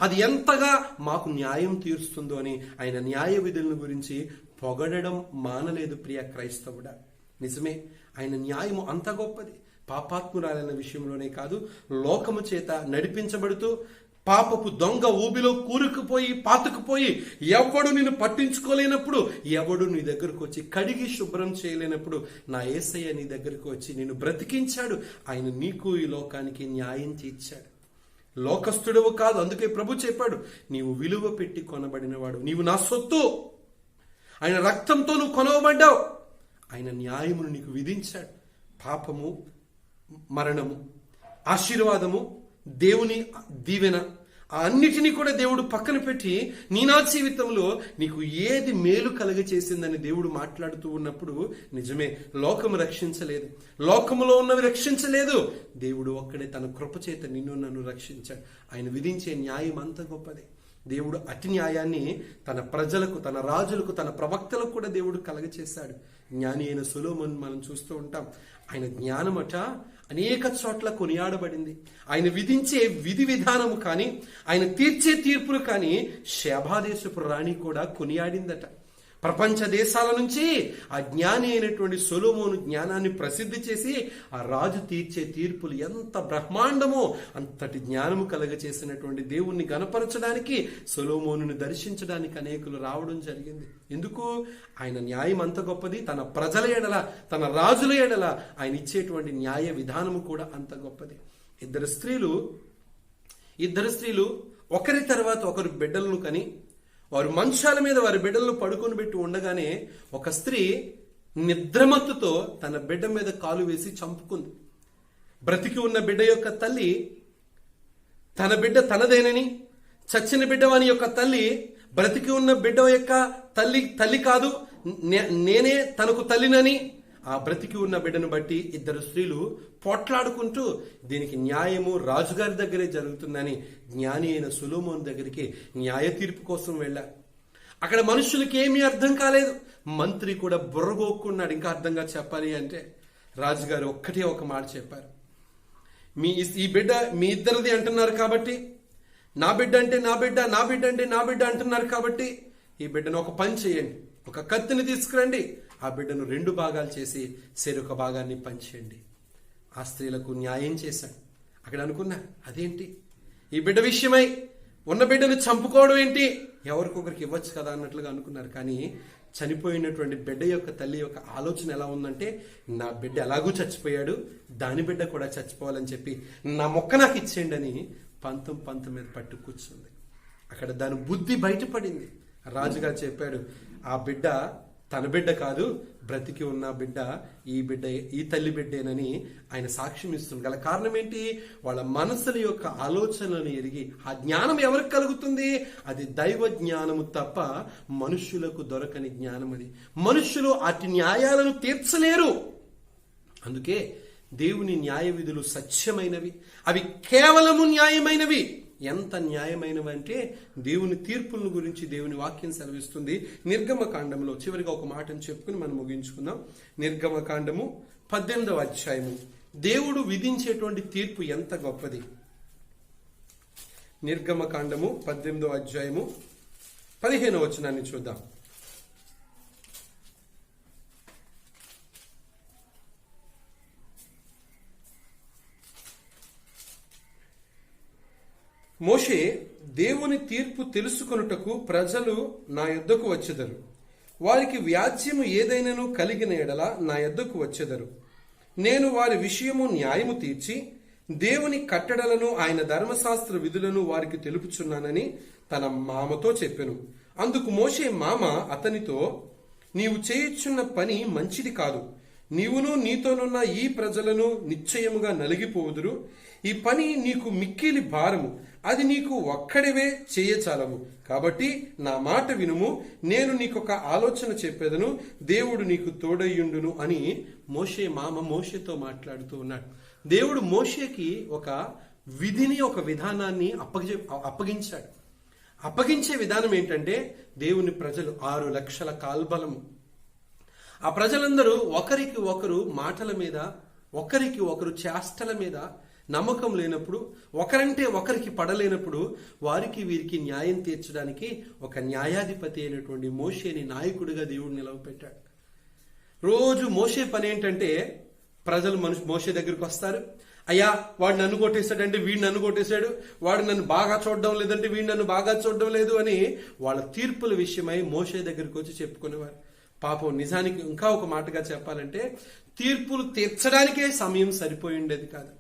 అది ఎంతగా మాకు న్యాయం తీరుస్తుందో అని ఆయన న్యాయ విధులను గురించి పొగడడం మానలేదు. ప్రియ క్రైస్తవుడా, నిజమే, ఆయన న్యాయము అంత గొప్పది. పాపాత్మురాలైన విషయంలోనే కాదు, లోకము చేత నడిపించబడుతూ పాపపు దొంగ ఊబిలో కూరుకుపోయి పాతుకుపోయి ఎవడు నిన్ను పట్టించుకోలేనప్పుడు, ఎవడు నీ దగ్గరకు వచ్చి కడిగి శుభ్రం చేయలేనప్పుడు నా యేసయ్య నీ దగ్గరకు వచ్చి నిన్ను బ్రతికించాడు. ఆయన నీకు ఈ లోకానికి న్యాయం తీర్చాడు. లోకస్తుడవు కాదు. అందుకే ప్రభు చెప్పాడు, నీవు విలువ పెట్టి కొనబడినవాడు, నీవు నా సొత్తు, ఆయన రక్తంతో నువ్వు కొనవబడ్డావు. ఆయన న్యాయమును నీకు విధించాడు. పాపము, మరణము, ఆశీర్వాదము, దేవుని దీవెన, అన్నిటినీ కూడా దేవుడు పక్కన పెట్టి నీ నా జీవితంలో నీకు ఏది మేలు కలగ చేసిందని దేవుడు మాట్లాడుతూ ఉన్నప్పుడు, నిజమే, లోకము రక్షించలేదు, లోకములో ఉన్నవి రక్షించలేదు. దేవుడు ఒక్కడే తన కృప చేత నిన్ను నన్ను రక్షించాడు. ఆయన విధించే న్యాయం అంత గొప్పదే. దేవుడు అతి న్యాయాన్ని తన ప్రజలకు, తన రాజులకు, తన ప్రవక్తలకు కూడా దేవుడు కలగచేశాడు. జ్ఞాని అయిన సొలొమోను మనం చూస్తూ ఉంటాం. ఆయన జ్ఞానమట అనేక చోట్ల కొనియాడబడింది. ఆయన విధించే విధి విధానము కానీ, ఆయన తీర్చే తీర్పులు కానీ శేబాదేశపు రాణి కూడా కొనియాడిందట. ప్రపంచ దేశాల నుంచి ఆ జ్ఞాని అయినటువంటి సొలొమోను జ్ఞానాన్ని ప్రసిద్ధి చేసి ఆ రాజు తీర్చే తీర్పులు ఎంత బ్రహ్మాండమో అంతటి జ్ఞానము కలగచేసినటువంటి దేవుణ్ణి గణపరచడానికి, సొలొమోనుని దర్శించడానికి అనేకులు రావడం జరిగింది. ఎందుకు? ఆయన న్యాయం అంత గొప్పది. తన ప్రజల ఎడల, తన రాజుల ఎడల ఆయన ఇచ్చేటువంటి న్యాయ విధానము కూడా అంత గొప్పది. ఇద్దరు స్త్రీలు ఒకరి తర్వాత ఒకరు బిడ్డలను కని వారు మంచాల మీద వారి బిడ్డలను పడుకొని పెట్టి ఉండగానే ఒక స్త్రీ నిద్రమత్తుతో తన బిడ్డ మీద కాలు వేసి చంపుకుంది. బ్రతికి ఉన్న బిడ్డ యొక్క తల్లి తన బిడ్డ తనదేనని, చచ్చిన బిడ్డవాని యొక్క తల్లి బ్రతికి ఉన్న బిడ్డ యొక్క తల్లి కాదు, నేనే తనకు తల్లినని ఆ బ్రతికి ఉన్న బిడ్డను బట్టి ఇద్దరు స్త్రీలు పోట్లాడుకుంటూ దీనికి న్యాయము రాజుగారి దగ్గరే జరుగుతుందని జ్ఞాని అయిన సొలొమోను దగ్గరికి న్యాయ తీర్పు కోసం వెళ్ళారు. అక్కడ మనుషులకి ఏమీ అర్థం కాలేదు. మంత్రి కూడా బుర్రగోక్కున్నాడు. ఇంకా అర్థంగా చెప్పాలి అంటే రాజుగారు ఒక్కటే ఒక మాట చెప్పారు, ఈ బిడ్డ మీ ఇద్దరిది అంటున్నారు కాబట్టి, నా బిడ్డ అంటే నా బిడ్డ, నా బిడ్డ అంటే నా బిడ్డ అంటున్నారు కాబట్టి ఈ బిడ్డను ఒక పని చేయండి, ఒక కత్తిని తీసుకురండి, ఆ బిడ్డను 2 భాగాలు చేసి చెరొక భాగాన్ని పంచేయండి. ఆ స్త్రీలకు న్యాయం చేశాడు. అక్కడ అనుకున్నా, అదేంటి ఈ బిడ్డ విషయమై ఉన్న బిడ్డను చంపుకోవడం ఏంటి, ఎవరికొకరికి ఇవ్వచ్చు కదా అన్నట్లుగా అనుకున్నారు. కానీ చనిపోయినటువంటి బిడ్డ యొక్క తల్లి యొక్క ఆలోచన ఎలా ఉందంటే, నా బిడ్డ ఎలాగూ చచ్చిపోయాడు, దాని బిడ్డ కూడా చచ్చిపోవాలని చెప్పి నా మొక్క నాకు ఇచ్చేయండి అని పంతం మీద పట్టు కూర్చుంది. అక్కడ దాని బుద్ధి బయటపడింది. రాజుగారు చెప్పాడు, ఆ బిడ్డ తన బిడ్డ కాదు, బ్రతికి ఉన్న బిడ్డ ఈ తల్లి బిడ్డేనని ఆయన సాక్ష్యం ఇస్తుంది. గల కారణం ఏంటి? వాళ్ళ మనసుల యొక్క ఆలోచనలను ఎరిగి ఆ జ్ఞానం ఎవరికి కలుగుతుంది? అది దైవ జ్ఞానము తప్ప మనుష్యులకు దొరకని జ్ఞానం. అది మనుష్యులు అటు న్యాయాలను తీర్చలేరు. అందుకే దేవుని న్యాయ విధులు సత్యమైనవి, అవి కేవలము న్యాయమైనవి. ఎంత న్యాయమైనవి అంటే దేవుని తీర్పులను గురించి దేవుని వాక్యం సెలవిస్తుంది. నిర్గమకాండంలో చివరిగా ఒక మాటను చెప్పుకుని మనం ముగించుకుందాం. నిర్గమకాండము 18వ అధ్యాయము. దేవుడు విధించేటువంటి తీర్పు ఎంత గొప్పది. నిర్గమకాండము 18వ అధ్యాయము 15వ వచనాన్ని చూద్దాం. మోషే, దేవుని తీర్పు తెలుసుకొనుటకు ప్రజలు నా యొద్దకు వచ్చెదరు, వారికి వ్యాజ్యము ఏదైనను కలిగిన ఎడల నా యొద్దకు వచ్చెదరు. నేను వారి విషయము న్యాయము తీర్చి దేవుని కట్టడలను ఆయన ధర్మశాస్త్ర విధులను వారికి తెలుపుచున్నానని తన మామతో చెప్పెను. అందుకు మోషే మామ అతనితో, నీవు చేయుచున్న పని మంచిది కాదు. నీవును నీతోనున్న ఈ ప్రజలను నిశ్చయముగా నలిగిపోవుదురు. ఈ పని నీకు మిక్కిలి భారము, అది నీకు ఒక్కడివే చేయచాలము. కాబట్టి నా మాట వినుము, నేను నీకొక ఆలోచన చెప్పేదను, దేవుడు నీకు తోడయ్యుండును అని మోషే మామ మోషేతో మాట్లాడుతూ ఉన్నాడు. దేవుడు మోషేకి ఒక విధిని, ఒక విధానాన్ని అప్పగించాడు. అప్పగించే విధానం ఏంటంటే, దేవుని ప్రజలు 6 లక్షల కాల్బలము. ఆ ప్రజలందరూ ఒకరికి ఒకరు మాటల మీద, ఒకరికి ఒకరు చేష్టల మీద నమ్మకం లేనప్పుడు, ఒకరంటే ఒకరికి పడలేనప్పుడు వారికి వీరికి న్యాయం తీర్చడానికి ఒక న్యాయాధిపతి అయినటువంటి మోషేని నాయకుడిగా దేవుడు నిలవపెట్టాడు. రోజు మోషే పని ఏంటంటే, ప్రజలు మోషే దగ్గరికి వస్తారు. అయ్యా, వాడు నన్ను కొట్టేశాడంటే వీడు నన్ను కొట్టేశాడు, వాడు నన్ను బాగా చూడడం లేదంటే వీడు నన్ను బాగా చూడడం లేదు అని వాళ్ళ తీర్పుల విషయమై మోషే దగ్గరికి వచ్చి చెప్పుకునేవారు. పాపం నిజానికి ఇంకా ఒక మాటగా చెప్పాలంటే, తీర్పులు తీర్చడానికే సమయం సరిపోయి ఉండేది కాదు.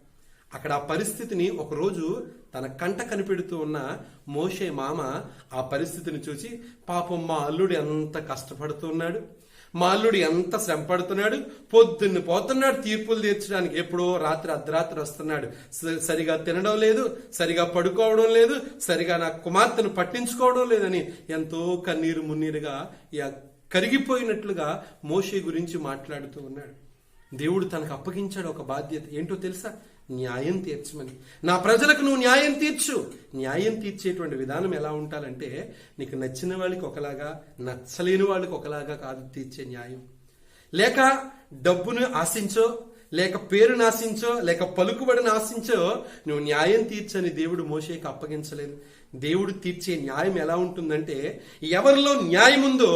అక్కడ ఆ పరిస్థితిని ఒకరోజు తన కంట కనిపెడుతూ ఉన్న మోషే మామ ఆ పరిస్థితిని చూసి, పాపం మా అల్లుడు ఎంత కష్టపడుతున్నాడు, మా అల్లుడు ఎంత శ్రమ పడుతున్నాడు, పొద్దున్న పోతున్నాడు తీర్పులు తీర్చడానికి, ఎప్పుడో రాత్రి అర్ధరాత్రి వస్తున్నాడు, సరిగా తినడం లేదు, సరిగా పడుకోవడం లేదు, సరిగా నా కుమార్తెను పట్టించుకోవడం లేదని ఎంతో కన్నీరు మున్నీరుగా కరిగిపోయినట్లుగా మోషే గురించి మాట్లాడుతూ ఉన్నాడు. దేవుడు తనకు అప్పగించాడు ఒక బాధ్యత. ఏంటో తెలుసా? న్యాయం తీర్చమని. నా ప్రజలకు నువ్వు న్యాయం తీర్చు. న్యాయం తీర్చేటువంటి విధానం ఎలా ఉండాలంటే, నీకు నచ్చిన వాళ్ళకి ఒకలాగా, నచ్చలేని వాళ్ళకి ఒకలాగా కాదు తీర్చే న్యాయం. లేక డబ్బును ఆశించో, లేక పేరును ఆశించో, లేక పలుకుబడిని ఆశించో నువ్వు న్యాయం తీర్చని దేవుడు మోషేకి అప్పగించలేదు. దేవుడు తీర్చే న్యాయం ఎలా ఉంటుందంటే, ఎవరిలో న్యాయం ఉందో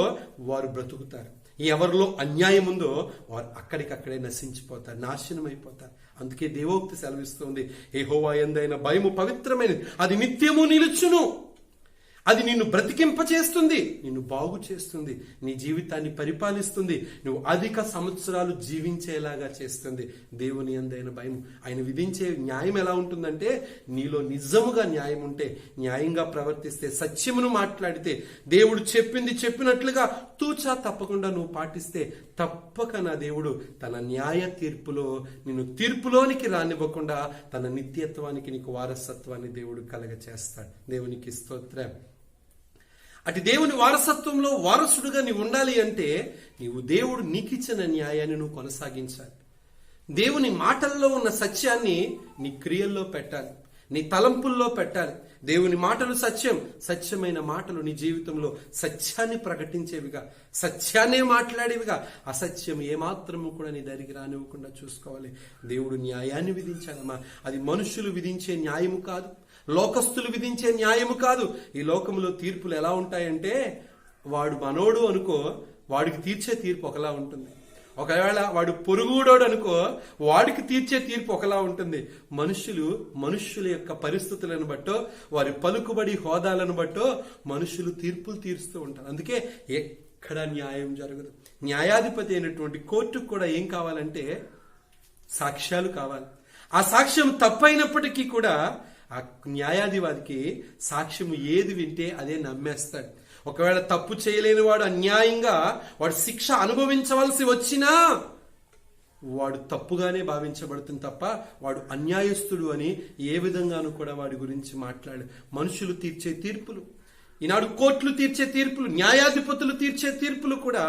వారు బ్రతుకుతారు, ఎవరిలో అన్యాయం ఉందో వారు అక్కడికక్కడే నశించిపోతారు, నాశనం అయిపోతారు. అందుకే దేవోక్తి సెలవిస్తుంది, యెహోవా యందైన భయము పవిత్రమైనది, అది నిత్యము నిలుచును. అది నిన్ను బ్రతికింపచేస్తుంది, నిన్ను బాగు చేస్తుంది, నీ జీవితాన్ని పరిపాలిస్తుంది, నువ్వు అధిక సంవత్సరాలు జీవించేలాగా చేస్తుంది. దేవుని యందైన భయం. ఆయన విధించే న్యాయం ఎలా ఉంటుందంటే, నీలో నిజముగా న్యాయం ఉంటే, న్యాయంగా ప్రవర్తిస్తే, సత్యమును మాట్లాడితే, దేవుడు చెప్పింది చెప్పినట్లుగా తూచా తప్పకుండా నువ్వు పాటిస్తే, తప్పక నా దేవుడు తన న్యాయ తీర్పులో నిన్ను తీర్పులోనికి రానివ్వకుండా తన నిత్యత్వానికి నీకు వారసత్వాన్ని దేవుడు కలగ చేస్తాడు. దేవునికి స్తోత్రం. అటు దేవుని వారసత్వంలో వారసుడుగా నీవు ఉండాలి అంటే, నీవు దేవుడు నీకిచ్చిన న్యాయాన్ని నువ్వు కొనసాగించాలి. దేవుని మాటల్లో ఉన్న సత్యాన్ని నీ క్రియల్లో పెట్టాలి, నీ తలంపుల్లో పెట్టాలి. దేవుని మాటలు సత్యం, సత్యమైన మాటలు నీ జీవితంలో సత్యాన్ని ప్రకటించేవిగా, సత్యాన్నే మాట్లాడేవిగా, అసత్యం ఏమాత్రము కూడా నీ దగ్గరికి రానివ్వకుండా చూసుకోవాలి. దేవుడు న్యాయాన్ని విధించాలమ్మా. అది మనుషులు విధించే న్యాయము కాదు, లోకస్తులు విధించే న్యాయము కాదు. ఈ లోకంలో తీర్పులు ఎలా ఉంటాయంటే, వాడు మనోడు అనుకో, వాడికి తీర్చే తీర్పు ఒకలా ఉంటుంది. ఒకవేళ వాడు పొరుగుడోడు అనుకో, వాడికి తీర్చే తీర్పు ఒకలా ఉంటుంది. మనుష్యుల యొక్క పరిస్థితులను బట్టో, వారి పలుకుబడి హోదాలను బట్టో మనుషులు తీర్పులు తీరుస్తూ ఉంటారు. అందుకే ఎక్కడ న్యాయం జరగదు. న్యాయాధిపతి అయినటువంటి కోర్టుకు కూడా ఏం కావాలంటే, సాక్ష్యాలు కావాలి. ఆ సాక్ష్యం తప్పైనప్పటికీ కూడా ఆ న్యాయాధిపతికి సాక్ష్యం ఏది వింటే అదే నమ్మేస్తాడు. ఒకవేళ తప్పు చేయలేని వాడు అన్యాయంగా వాడు శిక్ష అనుభవించవలసి వచ్చినా వాడు తప్పుగానే భావించబడుతుంది తప్ప వాడు అన్యాయస్తుడు అని ఏ విధంగానూ కూడా వాడి గురించి మాట్లాడు. మనుషులు తీర్చే తీర్పులు, ఈనాడు కోర్టులు తీర్చే తీర్పులు, న్యాయాధిపతులు తీర్చే తీర్పులు కూడా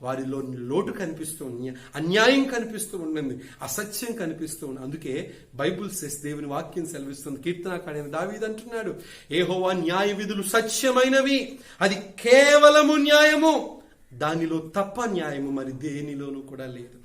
వారిలో లోటు కనిపిస్తూ ఉంది, అన్యాయం కనిపిస్తూ ఉంటుంది, అసత్యం కనిపిస్తూ ఉంది. అందుకే బైబుల్ సెస్, దేవుని వాక్యం సెలవిస్తుంది. కీర్తనాకారుడైన దావీదు అంటున్నాడు, యెహోవా న్యాయ విధులు సత్యమైనవి, అది కేవలము న్యాయము, దానిలో తప్ప న్యాయము మరి దేనిలోనూ కూడా లేదు.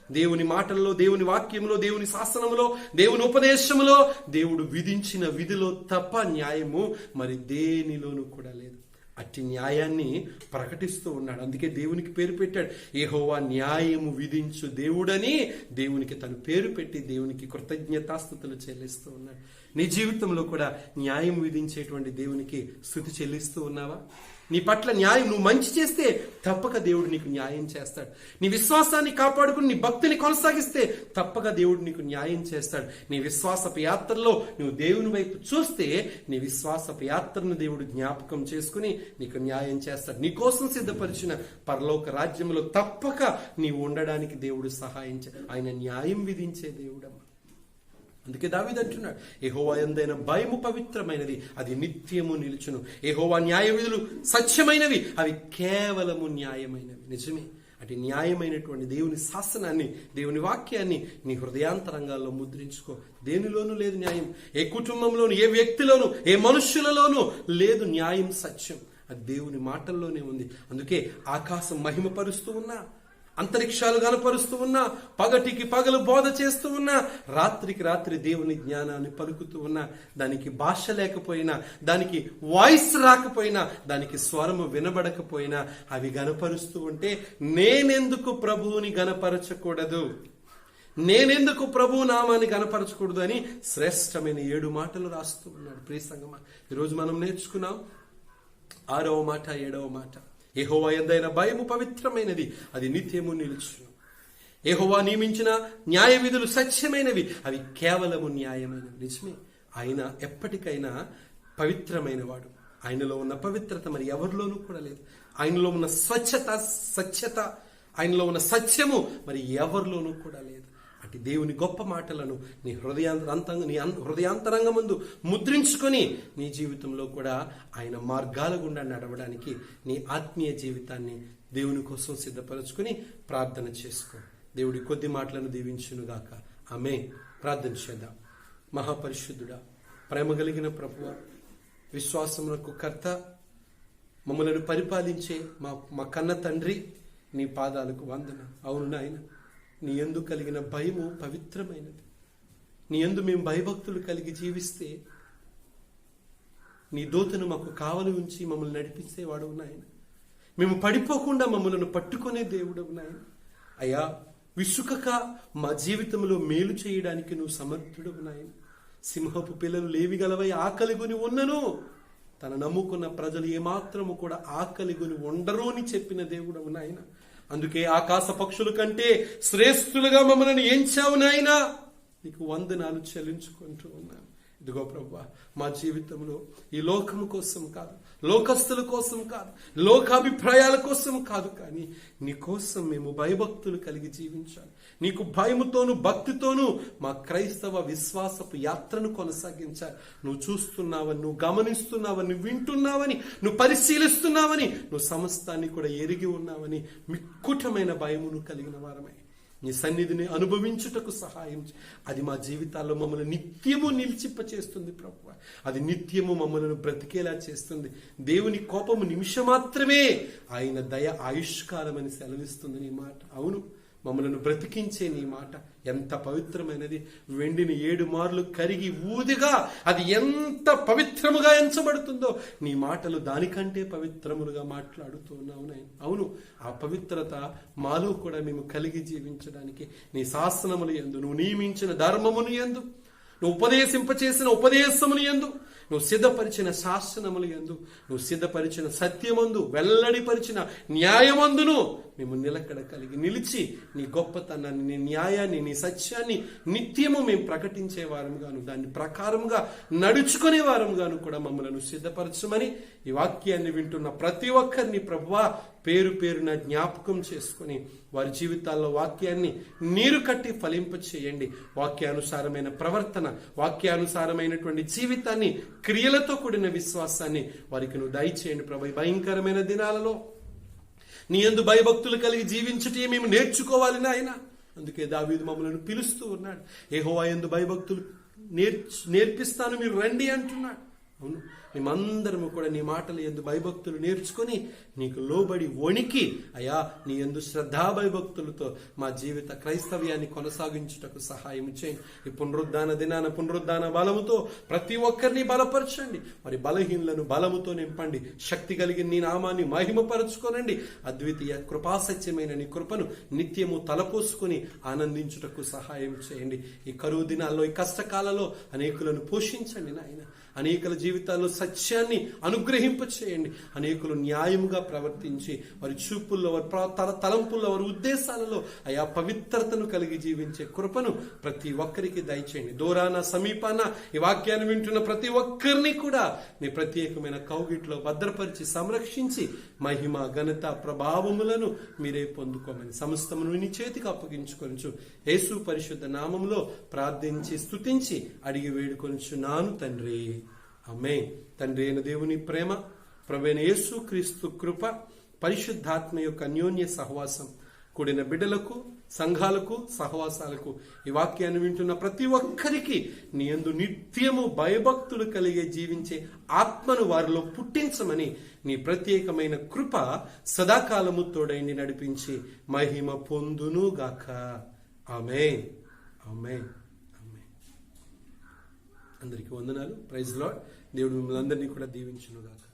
దేవుని మాటల్లో, దేవుని వాక్యంలో, దేవుని శాసనములో, దేవుని ఉపదేశములో, దేవుడు విధించిన విధిలో తప్ప న్యాయము మరి దేనిలోనూ కూడా లేదు. అట్టి న్యాయాన్ని ప్రకటిస్తూ ఉన్నాడు. అందుకే దేవునికి పేరు పెట్టాడు, యెహోవా న్యాయము విధించు దేవుడని దేవునికి తను పేరు పెట్టి దేవునికి కృతజ్ఞతాస్తుతులు చెల్లిస్తూ ఉన్నాడు. నీ జీవితంలో కూడా న్యాయం విధించేటువంటి దేవునికి స్తుతి చెల్లిస్తూ ఉన్నావా? నీ పట్ల న్యాయం, నువ్వు మంచి చేస్తే తప్పక దేవుడు నీకు న్యాయం చేస్తాడు. నీ విశ్వాసాన్ని కాపాడుకుని నీ భక్తిని కొనసాగిస్తే తప్పక దేవుడు నీకు న్యాయం చేస్తాడు. నీ విశ్వాసపు యాత్రలో నువ్వు దేవుని వైపు చూస్తే నీ విశ్వాసపు యాత్రను దేవుడు జ్ఞాపకం చేసుకుని నీకు న్యాయం చేస్తాడు. నీ కోసం సిద్ధపరిచిన పరలోక రాజ్యంలో తప్పక నీవు ఉండడానికి దేవుడు సహాయం ఆయన న్యాయం విధించే దేవుడమ్మ. అందుకే దావీదు అంటున్నాడు, యెహోవా యందైన భయము పవిత్రమైనది, అది నిత్యము నిలుచును. యెహోవా న్యాయ విధులు సత్యమైనవి, అవి కేవలము న్యాయమైనవి. నిజమే, అటు న్యాయమైనటువంటి దేవుని శాసనాన్ని, దేవుని వాక్యాన్ని నీ హృదయాంతరంగాల్లో ముద్రించుకో. దేనిలోనూ లేదు న్యాయం. ఏ కుటుంబంలోనూ, ఏ వ్యక్తిలోనూ, ఏ మనుష్యులలోనూ లేదు న్యాయం, సత్యం. అది దేవుని మాటల్లోనే ఉంది. అందుకే ఆకాశం మహిమపరుస్తూ ఉన్నా, అంతరిక్షాలు గనపరుస్తూ ఉన్నా, పగటికి పగలు బోధ చేస్తూ ఉన్నా, రాత్రికి రాత్రి దేవుని జ్ఞానాన్ని పలుకుతూ ఉన్నా, దానికి భాష లేకపోయినా, దానికి వాయిస్ రాకపోయినా, దానికి స్వరము వినబడకపోయినా, అవి గనపరుస్తూ ఉంటే నేనెందుకు ప్రభువుని గనపరచకూడదు, నేనెందుకు ప్రభు నామాన్ని గనపరచకూడదు అని శ్రేష్టమైన 7 మాటలు రాస్తూ ఉన్నాడు. ప్రియ సంగమా, ఈరోజు మనం నేర్చుకున్నాం 6వ మాట, 7వ మాట. యెహోవా యందైన భయము పవిత్రమైనది, అది నిత్యము నిలుచును. యెహోవా నియమించిన న్యాయ విధులు సత్యమైనవి, అవి కేవలము న్యాయమైనవి. నిజమే, ఆయన ఎప్పటికైనా పవిత్రమైన వాడు. ఆయనలో ఉన్న పవిత్రత మరి ఎవరిలోనూ కూడా లేదు. ఆయనలో ఉన్న సత్యత, ఆయనలో ఉన్న సత్యము మరి ఎవరిలోనూ కూడా లేదు. అటు దేవుని గొప్ప మాటలను నీ హృదయాంతరంగమందు ముద్రించుకొని నీ జీవితంలో కూడా ఆయన మార్గాల గుండా నడవడానికి నీ ఆత్మీయ జీవితాన్ని దేవుని కోసం సిద్ధపరచుకుని ప్రార్థన చేసుకో. దేవుడి కొద్ది మాటలను దీవించునుగాక. ఆమేన్. ప్రార్థన చేద్దాం. మహాపరిశుద్ధుడా, ప్రేమ కలిగిన ప్రభువా, విశ్వాసమునకు కర్త, మమ్మలను పరిపాలించే మా కన్న తండ్రి, నీ పాదాలకు వందన. అవును నాయన, నీ యందు కలిగిన భయము పవిత్రమైనది. నీ యందు మేము భయభక్తులు కలిగి జీవిస్తే నీ దూతను మాకు కావలి ఉంచి మమ్మల్ని నడిపించేవాడు నాయన. మేము పడిపోకుండా మమ్మల్ని పట్టుకునే దేవుడు నాయన. అయ్యా, విసుకక మా జీవితంలో మేలు చేయడానికి నువ్వు సమర్థుడు నాయన. సింహపు పిల్లలు లేవిగలవై ఆకలిగొని ఉన్నను, తన నమ్ముకున్న ప్రజలు ఏమాత్రము కూడా ఆకలిగొని ఉండరు అని చెప్పిన దేవుడు నాయన. అందుకే ఆకాశ పక్షుల కంటే శ్రేష్ఠులుగా మమ్మల్ని ఎంచావు నాయన. నీకు వందనాలు చెల్లించుకుంటూ ఉన్నాను. ఇదిగో ప్రభువా, మా జీవితంలో ఈ లోకము కోసం కాదు, లోకస్తుల కోసం కాదు, లోకాభిప్రాయాల కోసం కాదు, కానీ నీ కోసం మేము భయభక్తులు కలిగి జీవించాలి. నీకు భయముతోనూ భక్తితోనూ మా క్రైస్తవ విశ్వాసపు యాత్రను కొనసాగించాలి. నువ్వు చూస్తున్నావని, నువ్వు గమనిస్తున్నావని, నువ్వు వింటున్నావని, నువ్వు పరిశీలిస్తున్నావని, నువ్వు సమస్తాన్ని కూడా ఎరిగి ఉన్నావని మిక్కుటమైన భయమును కలిగిన వారమై నీ సన్నిధిని అనుభవించుటకు సహాయం. అది మా జీవితాల్లో మమ్మల్ని నిత్యము నిలిచిప్పచేస్తుంది ప్రభువా. అది నిత్యము మమ్మల్ని బ్రతికేలా చేస్తుంది. దేవుని కోపము నిమిషం మాత్రమే, ఆయన దయ ఆయుష్కాలం అని సెలవిస్తుంది నీ మాట. అవును, మమ్మలను బ్రతికించే నీ మాట ఎంత పవిత్రమైనది. వెండిని 7 మార్లు కరిగి ఊదిగా అది ఎంత పవిత్రముగా ఎంచబడుతుందో, నీ మాటలు దానికంటే పవిత్రములుగా మాట్లాడుతున్నావు నాయన. అవును, ఆ పవిత్రత మాలో కూడా మేము కలిగి జీవించడానికి నీ శాసనములు యందు, నువ్వు నియమించిన ధర్మమును యందు, నువ్వు ఉపదేశింపచేసిన ఉపదేశమును యందు, నువ్వు సిద్ధపరిచిన శాసనములు యందు, నువ్వు సిద్ధపరిచిన సత్యమందు, వెల్లడిపరిచిన న్యాయమందును మేము నిలకడ కలిగి నిలిచి నీ గొప్పతనాన్ని, నీ న్యాయాన్ని, నీ సత్యాన్ని నిత్యము మేము ప్రకటించే వారముగాను, దాని ప్రకారముగా నడుచుకునే వారముగాను కూడా మమ్మల్ని సిద్ధపరచమని ఈ వాక్యాన్ని వింటున్న ప్రతి ఒక్కరిని ప్రభువా పేరు పేరున జ్ఞాపకం చేసుకుని వారి జీవితాల్లో వాక్యాన్ని నీరు కట్టి ఫలింపచేయండి. వాక్యానుసారమైన ప్రవర్తన, వాక్యానుసారమైనటువంటి జీవితాన్ని, క్రియలతో కూడిన విశ్వాసాన్ని వారికి నువ్వు దయచేయండి ప్రభు. భయంకరమైన దినాలలో నీ యందు భయభక్తులు కలిగి జీవించుటే మేము నేర్చుకోవాలి నాయన. అందుకే దావీదు మమ్మల్ని పిలుస్తూ ఉన్నాడు. యెహోవా యందు భయభక్తులు నేర్పిస్తాను, మీరు రండి అంటున్నాడు. అవును, మేమందరము కూడా నీ మాటలు యందు భయభక్తులు నేర్చుకొని నీకు లోబడి వణికి అయ్యా నీ యందు శ్రద్ధా భయభక్తులతో మా జీవిత క్రైస్తవ్యాన్ని కొనసాగించుటకు సహాయం చేయండి. ఈ పునరుద్ధాన దినాన పునరుద్ధాన బలముతో ప్రతి ఒక్కరిని బలపరచండి. మరి బలహీనులను బలముతో నింపండి. శక్తి కలిగిన నీ నామాన్ని మహిమపరచుకోనండి. అద్వితీయ కృపాసత్యమైన నీ కృపను నిత్యము తలపోసుకొని ఆనందించుటకు సహాయం చేయండి. ఈ కరువు దినాల్లో, ఈ కష్టకాలలో అనేకులను పోషించండి నాయన. అనేకుల జీవితాల్లో సత్యాన్ని అనుగ్రహింపచేయండి. అనేకులు న్యాయముగా ప్రవర్తించి వారి చూపుల్లో, వారి తలంపుల్లో, వారి ఉద్దేశాలలో అయా పవిత్రతను కలిగి జీవించే కృపను ప్రతి ఒక్కరికి దయచేయండి. దూరాన సమీపాన ఈ వాక్యాన్ని వింటున్న ప్రతి ఒక్కరిని కూడా నీ ప్రత్యేకమైన కౌగిట్లో భద్రపరిచి సంరక్షించి మహిమ, ఘనత, ప్రభావములను మీరే పొందుకోమని సమస్తమును నీ చేతికి అప్పగించుకొనుచు యేసు పరిశుద్ధ నామములో ప్రార్థించి స్తుతించి అడిగి వేడుకొనుచున్నాను తండ్రి. ఆమేన్. తండ్రి అయిన దేవుని ప్రేమ, ప్రభువైన యేసు క్రీస్తు కృప, పరిశుద్ధాత్మ యొక్క అన్యోన్య సహవాసం కూడిన బిడ్డలకు, సంఘాలకు, సహవాసాలకు, ఈ వాక్యాన్ని వింటున్న ప్రతి ఒక్కరికి నీ యందు నిత్యము భయభక్తులు కలిగే జీవించే ఆత్మను వారిలో పుట్టించమని నీ ప్రత్యేకమైన కృప సదాకాలము తోడైండి నడిపించి మహిమ పొందునుగాక. ఆమేన్. ఆమేన్. ఆమేన్. అందరికీ వందనాలు. Praise lord. దేవుడు మిమ్మల్ని అందరినీ కూడా దీవించునుగాక.